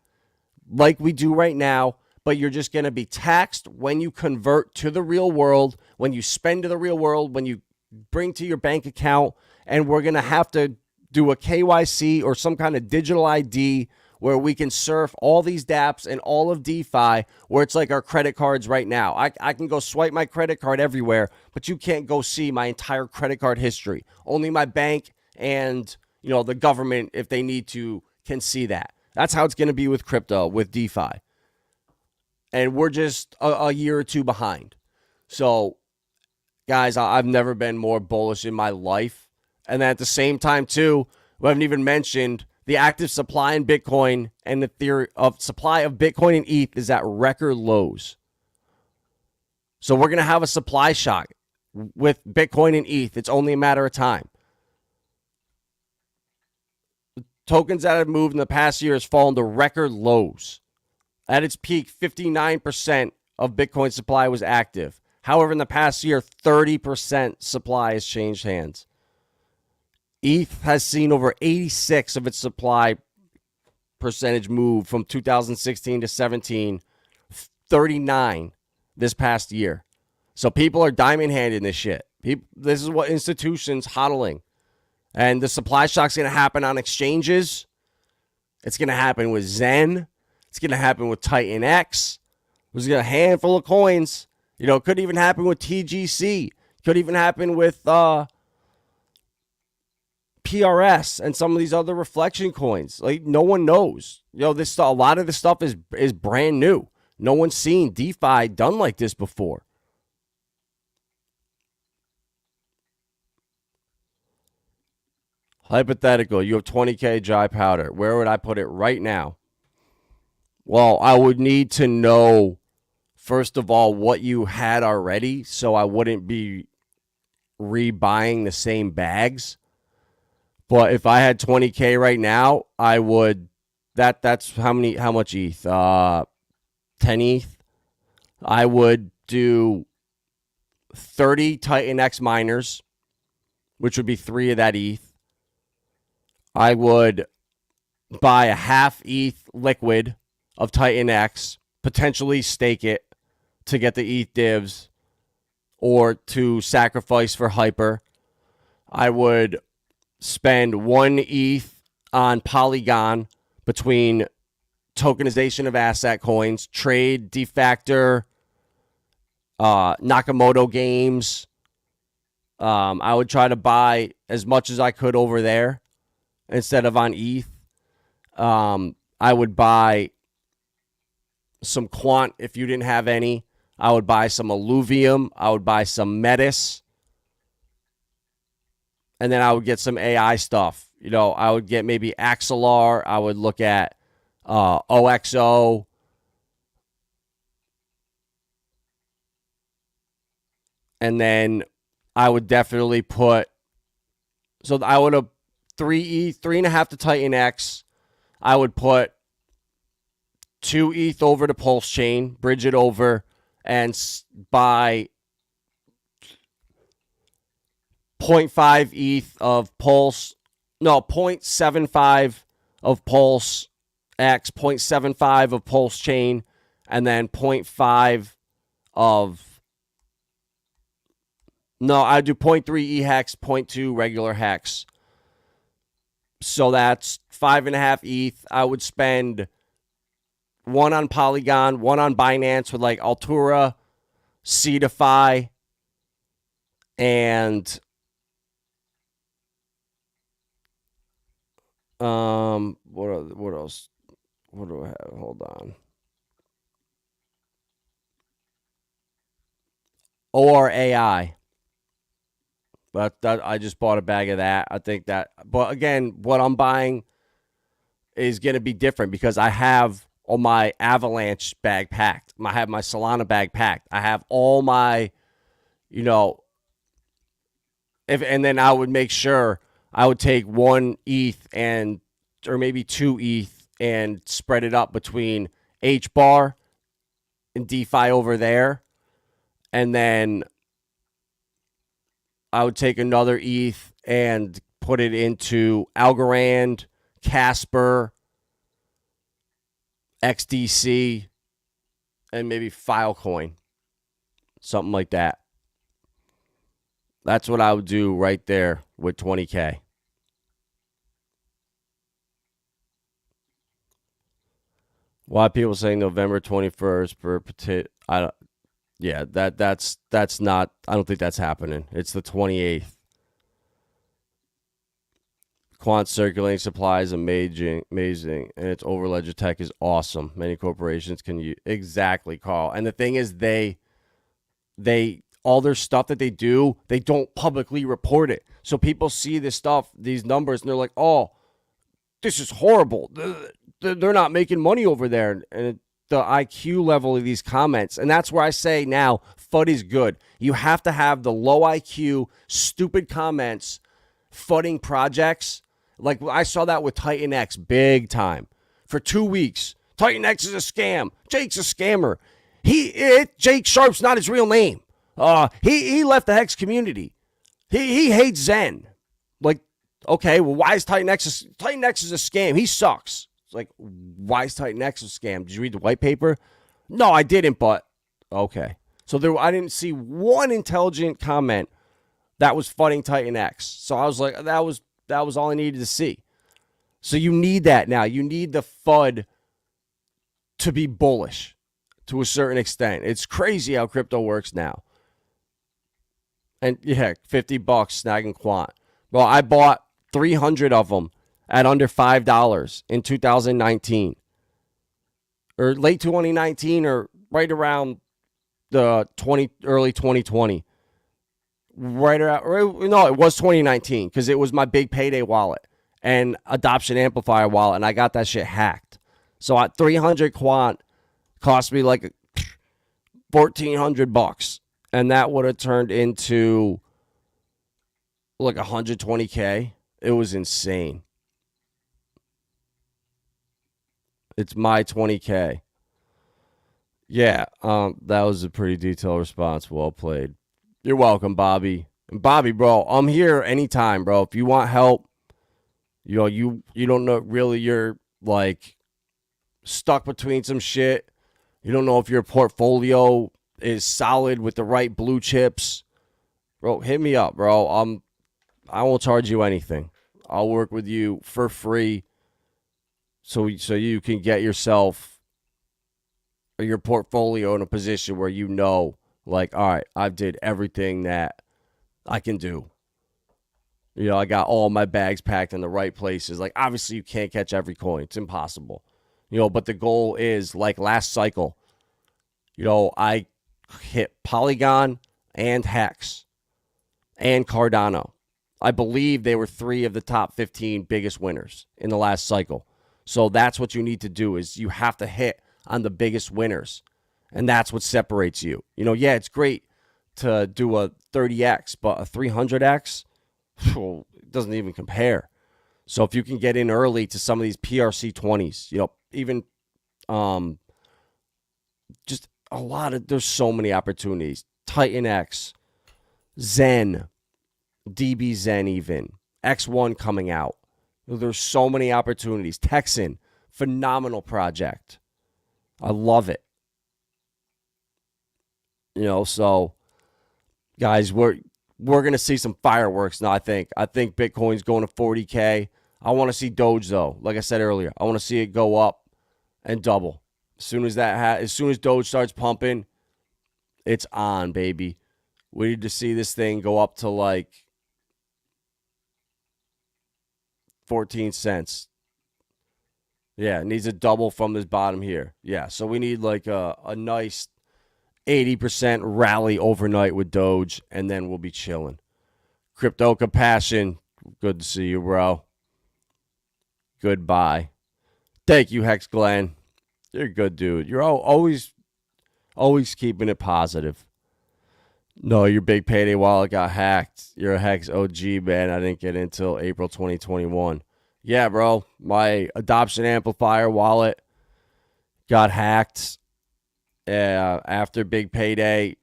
S2: like we do right now, but you're just going to be taxed when you convert to the real world, when you spend to the real world, when you bring to your bank account, and we're going to have to do a KYC or some kind of digital ID where we can surf all these dApps and all of DeFi, where it's like our credit cards right now. I can go swipe my credit card everywhere, but you can't go see my entire credit card history. Only my bank and, the government, if they need to, can see that. That's how it's going to be with crypto, with DeFi. And we're just a year or two behind. So, guys, I've never been more bullish in my life. And then at the same time, too, we haven't even mentioned the active supply in Bitcoin, and the theory of supply of Bitcoin and ETH is at record lows. So we're going to have a supply shock with Bitcoin and ETH. It's only a matter of time. The tokens that have moved in the past year has fallen to record lows. At its peak, 59% of Bitcoin supply was active. However, in the past year, 30% supply has changed hands. ETH has seen over 86 of its supply percentage move from 2016 to 17, 39 this past year. So people are diamond handing this shit. This is what institutions hodling. And the supply shock's going to happen on exchanges. It's going to happen with Zen. It's going to happen with Titan X. There's a handful of coins. It could even happen with TGC. Could even happen with PRS and some of these other reflection coins. Like, no one knows. This stuff, a lot of this stuff is brand new. No one's seen DeFi done like this before. Hypothetical, you have 20K dry powder. Where would I put it right now? Well, I would need to know, first of all, what you had already, so I wouldn't be rebuying the same bags. But if I had 20K right now, I would, that's how much ETH? 10 ETH. I would do 30 Titan X miners, which would be 3 of that ETH. I would buy a half ETH liquid of Titan X, potentially stake it to get the ETH divs or to sacrifice for Hyper. I would spend 1 ETH on Polygon between tokenization of asset coins, trade, defactor, Nakamoto games. I would try to buy as much as I could over there instead of on ETH. I would buy some Quant if you didn't have any. I would buy some Alluvium. I would buy some Metis. And then I would get some AI stuff. I would get maybe Axelar. I would look at OXO. And then I would definitely put, so I would have 3.5 to Titan X. I would put 2 ETH over to Pulsechain, bridge it over, and buy 0.5 ETH of Pulse. No, 0.75 of Pulse X, 0.75 of Pulsechain, and then 0.5 of... No, I do 0.3 eHEX, 0.2 regular hex. So that's 5.5 ETH. I would spend 1 on Polygon, 1 on Binance with like Altura, Seedify, and what else? What do I have? Hold on. ORAI. But I just bought a bag of that. I think that, but again, what I'm buying is going to be different because I have all my Avalanche bag packed. I have my Solana bag packed. I have all my, and then I would make sure I would take 1 ETH or maybe 2 ETH and spread it up between HBAR and DeFi over there. And then I would take another ETH and put it into Algorand, Casper, XDC, and maybe Filecoin. Something like that. That's what I would do right there with 20K. Why people saying November 21st per petit? Yeah, that's not. I don't think that's happening. It's the 28th. Quant circulating supply is amazing, and its overledger tech is awesome. Many corporations can use exactly, Carl. And the thing is, they all their stuff that they do, they don't publicly report it. So people see this stuff, these numbers, and they're like, "Oh, this is horrible. They're not making money over there." And the IQ level of these comments, and that's where I say now, FUD is good. You have to have the low IQ, stupid comments, fudding projects. Like I saw that with Titan X, big time. For 2 weeks, Titan X is a scam. Jake's a scammer. Jake Sharp's not his real name. He left the Hex community. He hates Zen. Like, okay, well, why is Titan X Titan X is a scam? He sucks. It's like, why is Titan X a scam? Did you read the white paper? No, I didn't, but okay. So I didn't see one intelligent comment that was fudding Titan X. So I was like, that was all I needed to see. So you need that now. You need the FUD to be bullish to a certain extent. It's crazy how crypto works now. And yeah, $50 snagging quant. Well, I bought 300 of them at under $5 in 2019. Or late 2019 or right around the early 2020. Right around, no, it was 2019 because it was my big payday wallet and adoption amplifier wallet, and I got that shit hacked. So at 300 quant cost me like $1,400, and that would have turned into like 120K. It was insane. It's my 20K. Yeah, that was a pretty detailed response. Well played. You're welcome, Bobby. And Bobby, bro, I'm here anytime, bro. If you want help, you don't know really, you're like stuck between some shit. You don't know if your portfolio is solid with the right blue chips. Bro, hit me up, bro. I won't charge you anything. I'll work with you for free so you can get yourself or your portfolio in a position where you know, like, all right, I've did everything that I can do. I got all my bags packed in the right places. Like, obviously, you can't catch every coin. It's impossible. But the goal is, like last cycle, I hit Polygon and Hex and Cardano. I believe they were 3 of the top 15 biggest winners in the last cycle. So that's what you need to do is you have to hit on the biggest winners. And that's what separates you. Yeah, it's great to do a 30X, but a 300X, it doesn't even compare. So if you can get in early to some of these PRC 20s, even just a lot of, there's so many opportunities. Titan X, Zen, DB Zen even, X1 coming out. There's so many opportunities. Texan, phenomenal project. I love it. So guys, we're going to see some fireworks now, I think. I think Bitcoin's going to 40K. I want to see Doge, though. Like I said earlier, I want to see it go up and double. As soon as Doge starts pumping, it's on, baby. We need to see this thing go up to like 14 cents. Yeah, it needs a double from this bottom here. Yeah, so we need like a nice 80% rally overnight with Doge, and then we'll be chilling. Crypto Compassion, good to see you, bro. Goodbye. Thank you, Hex Glenn. You're a good dude. You're always keeping it positive. No, your big payday wallet got hacked. You're a Hex OG, man. I didn't get in until April 2021. Yeah, bro. My adoption amplifier wallet got hacked after big payday.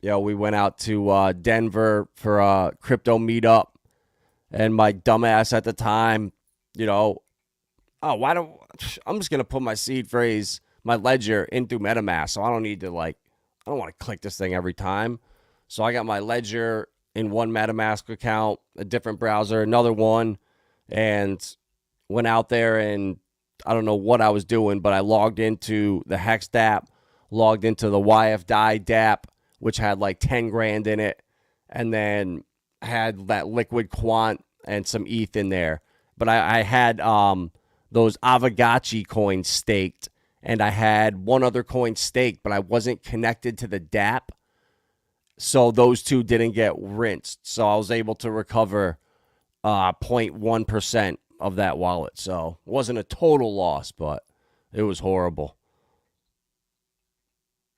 S2: We went out to Denver for a crypto meetup. And my dumbass at the time, I'm just going to put my seed phrase, my ledger into MetaMask. So I don't need to I don't want to click this thing every time. So I got my ledger in one MetaMask account, a different browser, another one, and went out there and I don't know what I was doing, but I logged into the Hex DApp, logged into the YFDI DApp, which had like 10 grand in it, and then had that liquid quant and some ETH in there. But I had those Avagachi coins staked, and I had one other coin staked, but I wasn't connected to the DApp. So those two didn't get rinsed. So I was able to recover 0.1% of that wallet. So it wasn't a total loss, but it was horrible.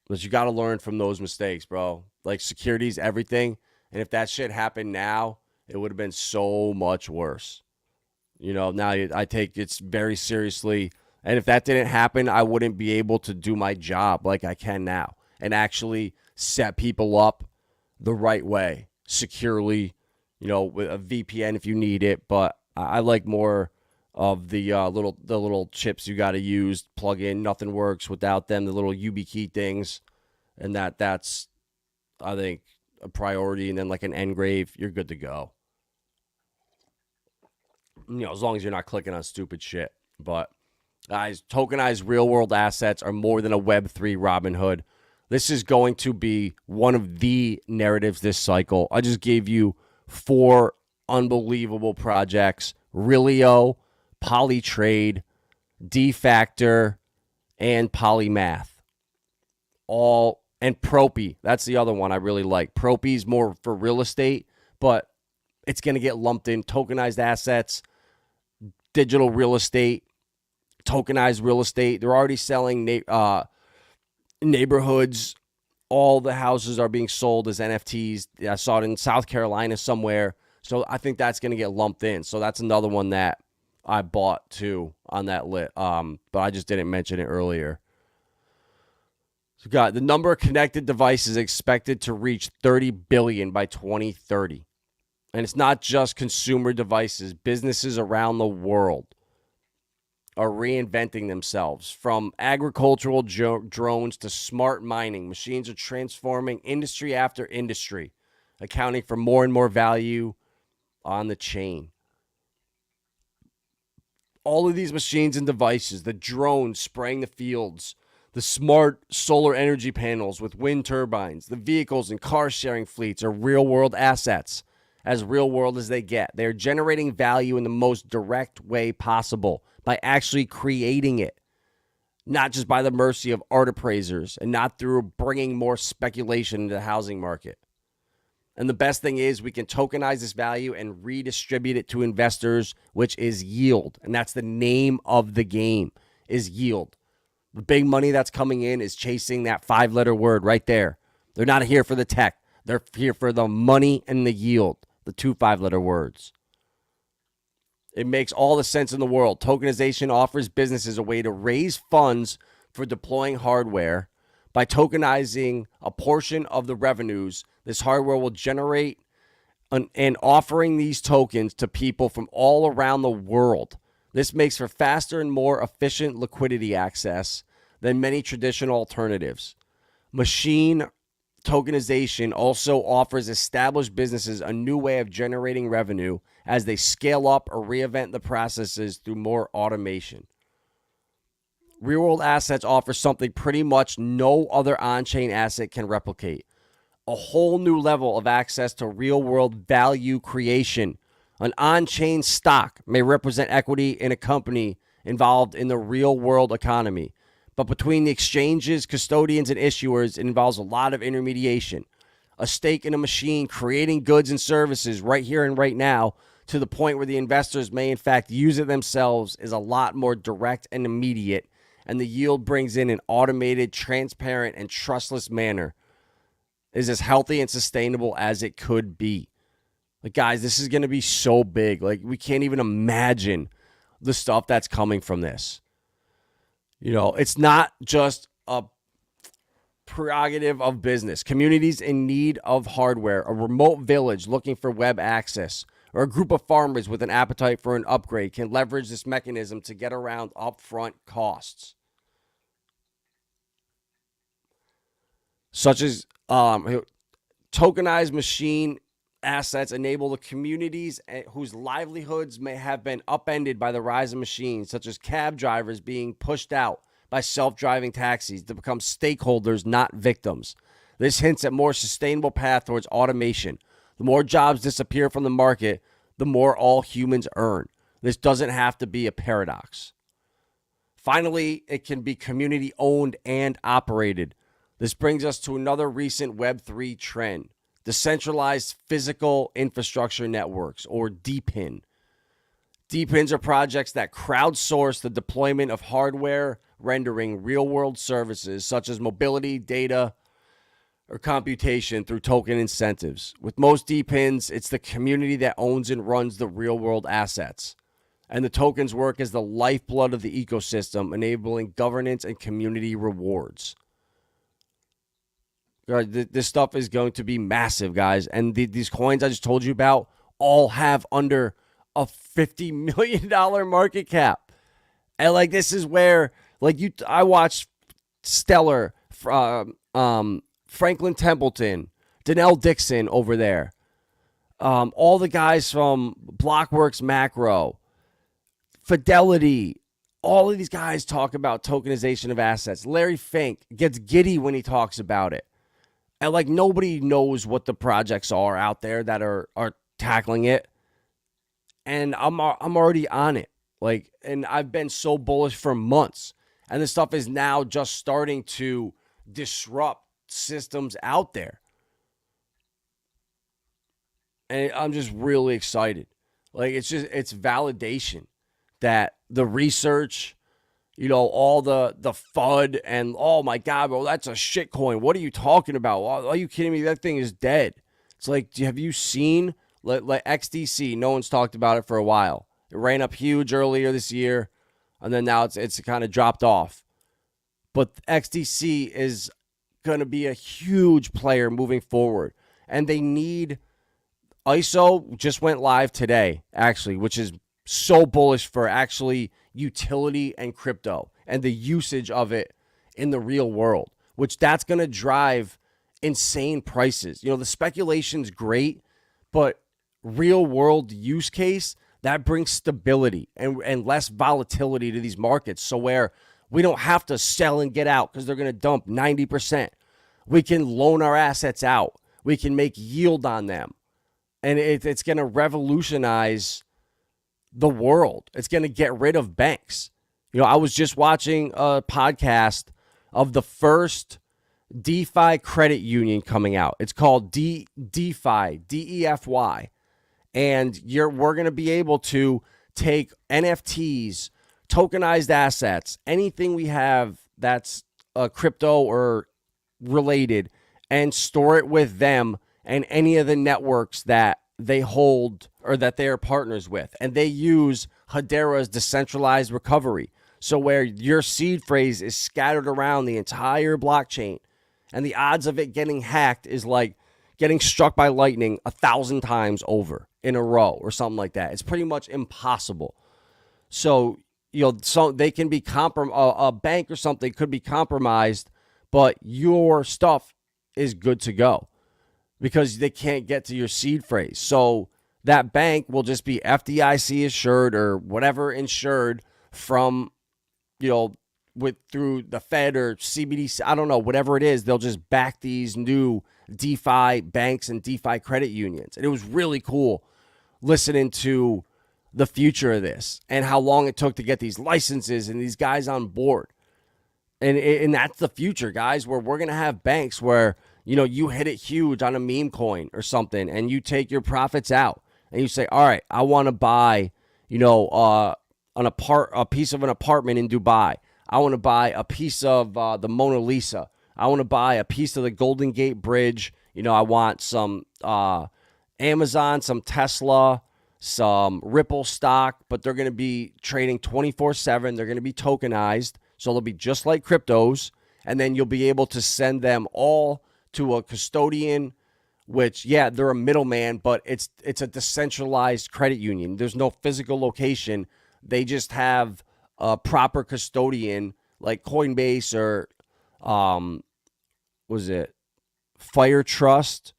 S2: But you got to learn from those mistakes, bro. Like, security's everything. And if that shit happened now, it would have been so much worse. Now I take it very seriously. And if that didn't happen, I wouldn't be able to do my job like I can now and actually set people up the right way, securely, with a VPN if you need it. But I like more of the little chips you got to use, plug in. Nothing works without them, the little YubiKey things. And that's, I think, a priority. And then like an Ngrave, you're good to go. As long as you're not clicking on stupid shit. But guys, tokenized real-world assets are more than a Web3 Robinhood. This is going to be one of the narratives this cycle. I just gave you 4 unbelievable projects: Realio, Polytrade, D-Factor, and Polymath. And Propy. That's the other one I really like. Propy's more for real estate, but it's going to get lumped in. Tokenized assets, digital real estate, tokenized real estate. They're already selling neighborhoods. All the houses are being sold as NFTs. I saw it in South Carolina somewhere. So I think that's going to get lumped in. So that's another one that I bought too on that lit. But I just didn't mention it earlier. So got the number of connected devices expected to reach 30 billion by 2030. And it's not just consumer devices. Businesses around the world are reinventing themselves. From agricultural drones to smart mining, machines are transforming industry after industry, accounting for more and more value on the chain. All of these machines and devices, the drones spraying the fields, the smart solar energy panels with wind turbines, the vehicles and car sharing fleets are real-world assets, as real-world as they get. They're generating value in the most direct way possible by actually creating it, not just by the mercy of art appraisers and not through bringing more speculation into the housing market. And the best thing is we can tokenize this value and redistribute it to investors, which is yield. And that's the name of the game, is yield. The big money that's coming in is chasing that 5-letter word right there. They're not here for the tech. They're here for the money and the yield, the 2 5-letter words. It makes all the sense in the world. Tokenization offers businesses a way to raise funds for deploying hardware. By tokenizing a portion of the revenues, this hardware will generate and offering these tokens to people from all around the world. This makes for faster and more efficient liquidity access than many traditional alternatives. Machine tokenization also offers established businesses a new way of generating revenue as they scale up or reinvent the processes through more automation. Real-world assets offer something pretty much no other on-chain asset can replicate: a whole new level of access to real-world value creation. An on-chain stock may represent equity in a company involved in the real-world economy. But between the exchanges, custodians, and issuers, it involves a lot of intermediation. A stake in a machine creating goods and services right here and right now to the point where the investors may in fact use it themselves is a lot more direct and immediate and the yield brings in an automated, transparent, and trustless manner is as healthy and sustainable as it could be. Like, guys, this is going to be so big. Like, we can't even imagine the stuff that's coming from this. It's not just a prerogative of business. Communities in need of hardware, a remote village looking for web access, or a group of farmers with an appetite for an upgrade can leverage this mechanism to get around upfront costs. Such as tokenized machine assets enable the communities whose livelihoods may have been upended by the rise of machines, such as cab drivers being pushed out by self-driving taxis, to become stakeholders, not victims. This hints at more sustainable path towards automation. The more jobs disappear from the market, the more all humans earn. This doesn't have to be a paradox. Finally, it can be community-owned and operated. This brings us to another recent Web3 trend, decentralized physical infrastructure networks, or DePIN. DePINs are projects that crowdsource the deployment of hardware, rendering real-world services such as mobility, data, or computation through token incentives. With most DePINs, it's the community that owns and runs the real-world assets, and the tokens work as the lifeblood of the ecosystem, enabling governance and community rewards. This stuff is going to be massive, guys, and these coins I just told you about all have under a $50 million market cap. And like, this is where, like, I watched Stellar, Franklin Templeton, Danelle Dixon over there, all the guys from Blockworks Macro, Fidelity, all of these guys talk about tokenization of assets. Larry Fink gets giddy when he talks about it. And like, nobody knows what the projects are out there that are tackling it. And I'm already on it. Like, and I've been so bullish for months. And this stuff is now just starting to disrupt systems out there. And I'm just really excited. Like, it's validation that the research, all the FUD and, oh my God, bro, that's a shit coin. What are you talking about? Are you kidding me? That thing is dead. It's like, have you seen like XDC? No one's talked about it for a while. It ran up huge earlier this year, and then now it's kind of dropped off. But XDC is going to be a huge player moving forward, and they need ISO just went live today, actually, which is so bullish for actually utility and crypto and the usage of it in the real world, which that's going to drive insane prices. The speculation's great, but real world use case, that brings stability and less volatility to these markets. So where we don't have to sell and get out because they're going to dump 90%. We can loan our assets out. We can make yield on them. And it's going to revolutionize the world. It's going to get rid of banks. I was just watching a podcast of the first DeFi credit union coming out. It's called DeFi, DEFY. And we're going to be able to take NFTs, tokenized assets, anything we have that's crypto or related, and store it with them and any of the networks that they hold or that they are partners with. And they use Hedera's decentralized recovery. So where your seed phrase is scattered around the entire blockchain, and the odds of it getting hacked is like getting struck by lightning 1,000 times over in a row or something like that. It's pretty much impossible. So, so they can be a bank or something could be compromised, but your stuff is good to go because they can't get to your seed phrase. So that bank will just be FDIC assured or whatever insured from, through the Fed or CBDC, I don't know, whatever it is. They'll just back these new DeFi banks and DeFi credit unions. And it was really cool listening to the future of this and how long it took to get these licenses and these guys on board. And that's the future, guys, where we're going to have banks where, you hit it huge on a meme coin or something and you take your profits out and you say, all right, I want to buy, a piece of an apartment in Dubai. I want to buy a piece of the Mona Lisa. I want to buy a piece of the Golden Gate Bridge. I want some Amazon, some Tesla, some Ripple stock, but they're going to be trading 24/7. They're going to be tokenized, so they'll be just like cryptos, and then you'll be able to send them all to a custodian, which, yeah, they're a middleman, but it's a decentralized credit union. There's no physical location. They just have a proper custodian like Coinbase or was it Fire Trust?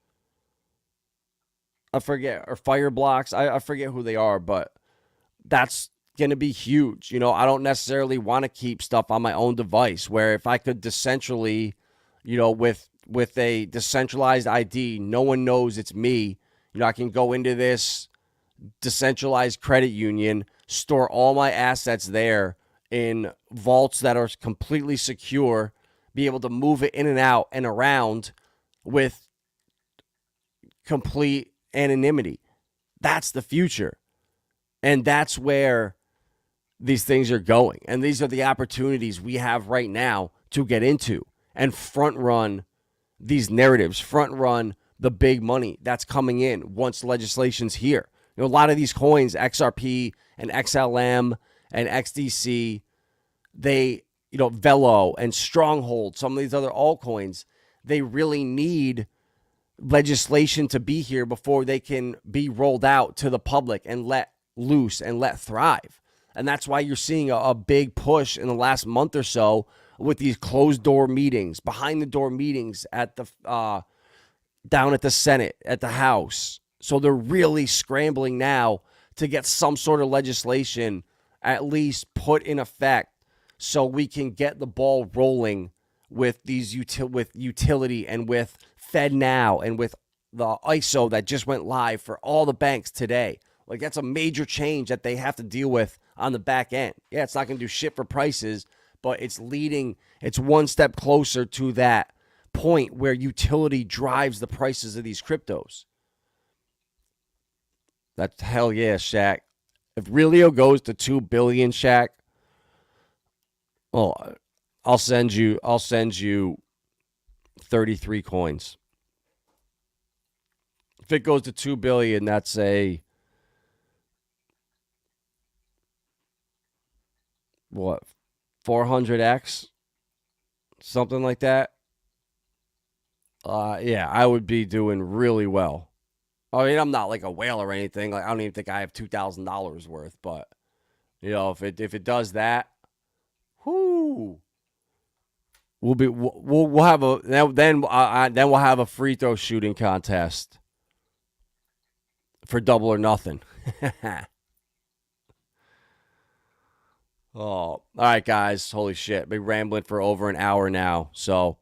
S2: I forget, or Fireblocks. I forget who they are, but that's going to be huge. I don't necessarily want to keep stuff on my own device, where if I could decentrally, with a decentralized ID, no one knows it's me. I can go into this decentralized credit union, store all my assets there in vaults that are completely secure, be able to move it in and out and around with complete anonymity. That's the future. And that's where these things are going. And these are the opportunities we have right now to get into and front run these narratives, front run the big money that's coming in once legislation's here. A lot of these coins, XRP and XLM and XDC, they, Velo and Stronghold, some of these other altcoins, they really need legislation to be here before they can be rolled out to the public and let loose and let thrive. And that's why you're seeing a big push in the last month or so with these closed door meetings, behind the door meetings at the down at the Senate, at the House. So they're really scrambling now to get some sort of legislation at least put in effect so we can get the ball rolling with these utility and with FedNow and with the ISO that just went live for all the banks today. Like, that's a major change that they have to deal with on the back end. Yeah, it's not going to do shit for prices, but it's one step closer to that point where utility drives the prices of these cryptos. That's hell yeah, Shaq. If Relio goes to 2 billion, Shaq, I'll send you 33 coins. If it goes to 2 billion, that's a 400X? Something like that. Yeah, I would be doing really well. I mean, I'm not like a whale or anything. Like, I don't even think I have $2,000 worth, but if it does that, whoo, we'll have a then we'll have a free throw shooting contest for double or nothing. Oh, all right, guys. Holy shit. Been rambling for over an hour now. So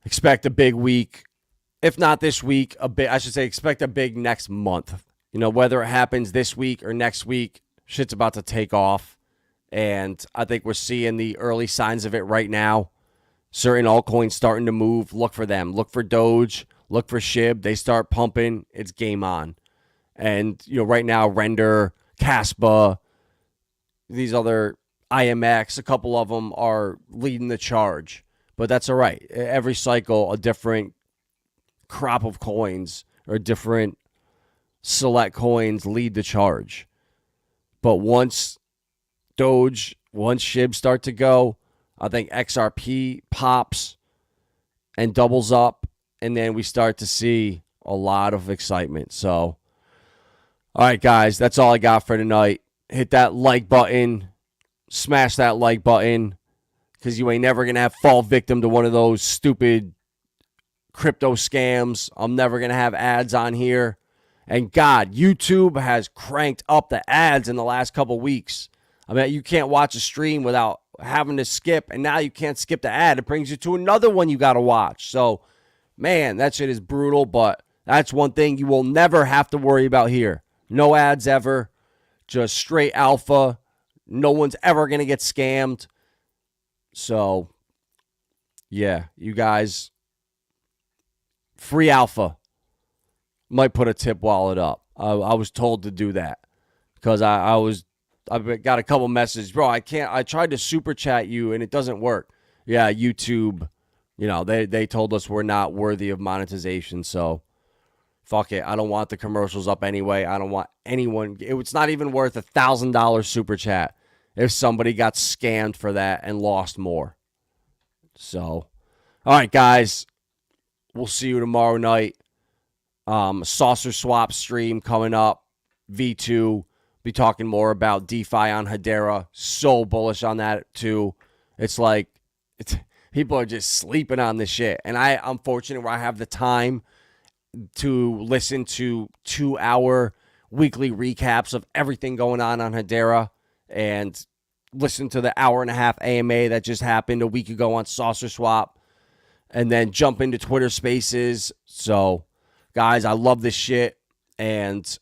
S2: expect a big week. If not this week, expect a big next month. Whether it happens this week or next week, shit's about to take off. And I think we're seeing the early signs of it right now. Certain altcoins starting to move. Look for them. Look for Doge. Look for SHIB. They start pumping. It's game on. And, right now, Render, Casper, these other IMX, a couple of them are leading the charge. But that's all right. Every cycle, a different crop of coins or different select coins lead the charge. But once Doge, once SHIB start to go, I think XRP pops and doubles up, and then we start to see a lot of excitement. So, all right, guys, that's all I got for tonight. Hit that like button, smash that like button, because you ain't never going to fall victim to one of those stupid crypto scams. I'm never going to have ads on here. And God, YouTube has cranked up the ads in the last couple weeks. I mean, you can't watch a stream without having to skip, and now you can't skip the ad. It brings you to another one you got to watch. So, man, that shit is brutal, but that's one thing you will never have to worry about here. No ads ever, just straight alpha. No one's ever going to get scammed. So, yeah, you guys, free alpha. Might put a tip wallet up. I was told to do that because I was I've got a couple messages. Bro, I tried to super chat you and it doesn't work. Yeah, YouTube, they told us we're not worthy of monetization, so fuck it. I don't want the commercials up anyway. I don't want anyone. It's not even worth $1,000 super chat if somebody got scammed for that and lost more. So, all right, guys. We'll see you tomorrow night. Saucer Swap stream coming up. V2. Be talking more about DeFi on Hedera. So bullish on that, too. It's like people are just sleeping on this shit. And I'm fortunate where I have the time to listen to 2-hour weekly recaps of everything going on Hedera and listen to the hour-and-a-half AMA that just happened a week ago on Saucerswap and then jump into Twitter Spaces. So, guys, I love this shit, and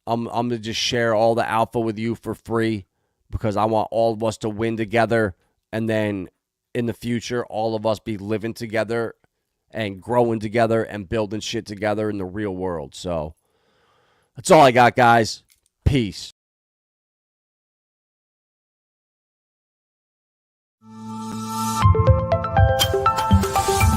S2: I'm going to just share all the alpha with you for free because I want all of us to win together, and then in the future, all of us be living together and growing together and building shit together in the real world. So that's all I got, guys. Peace.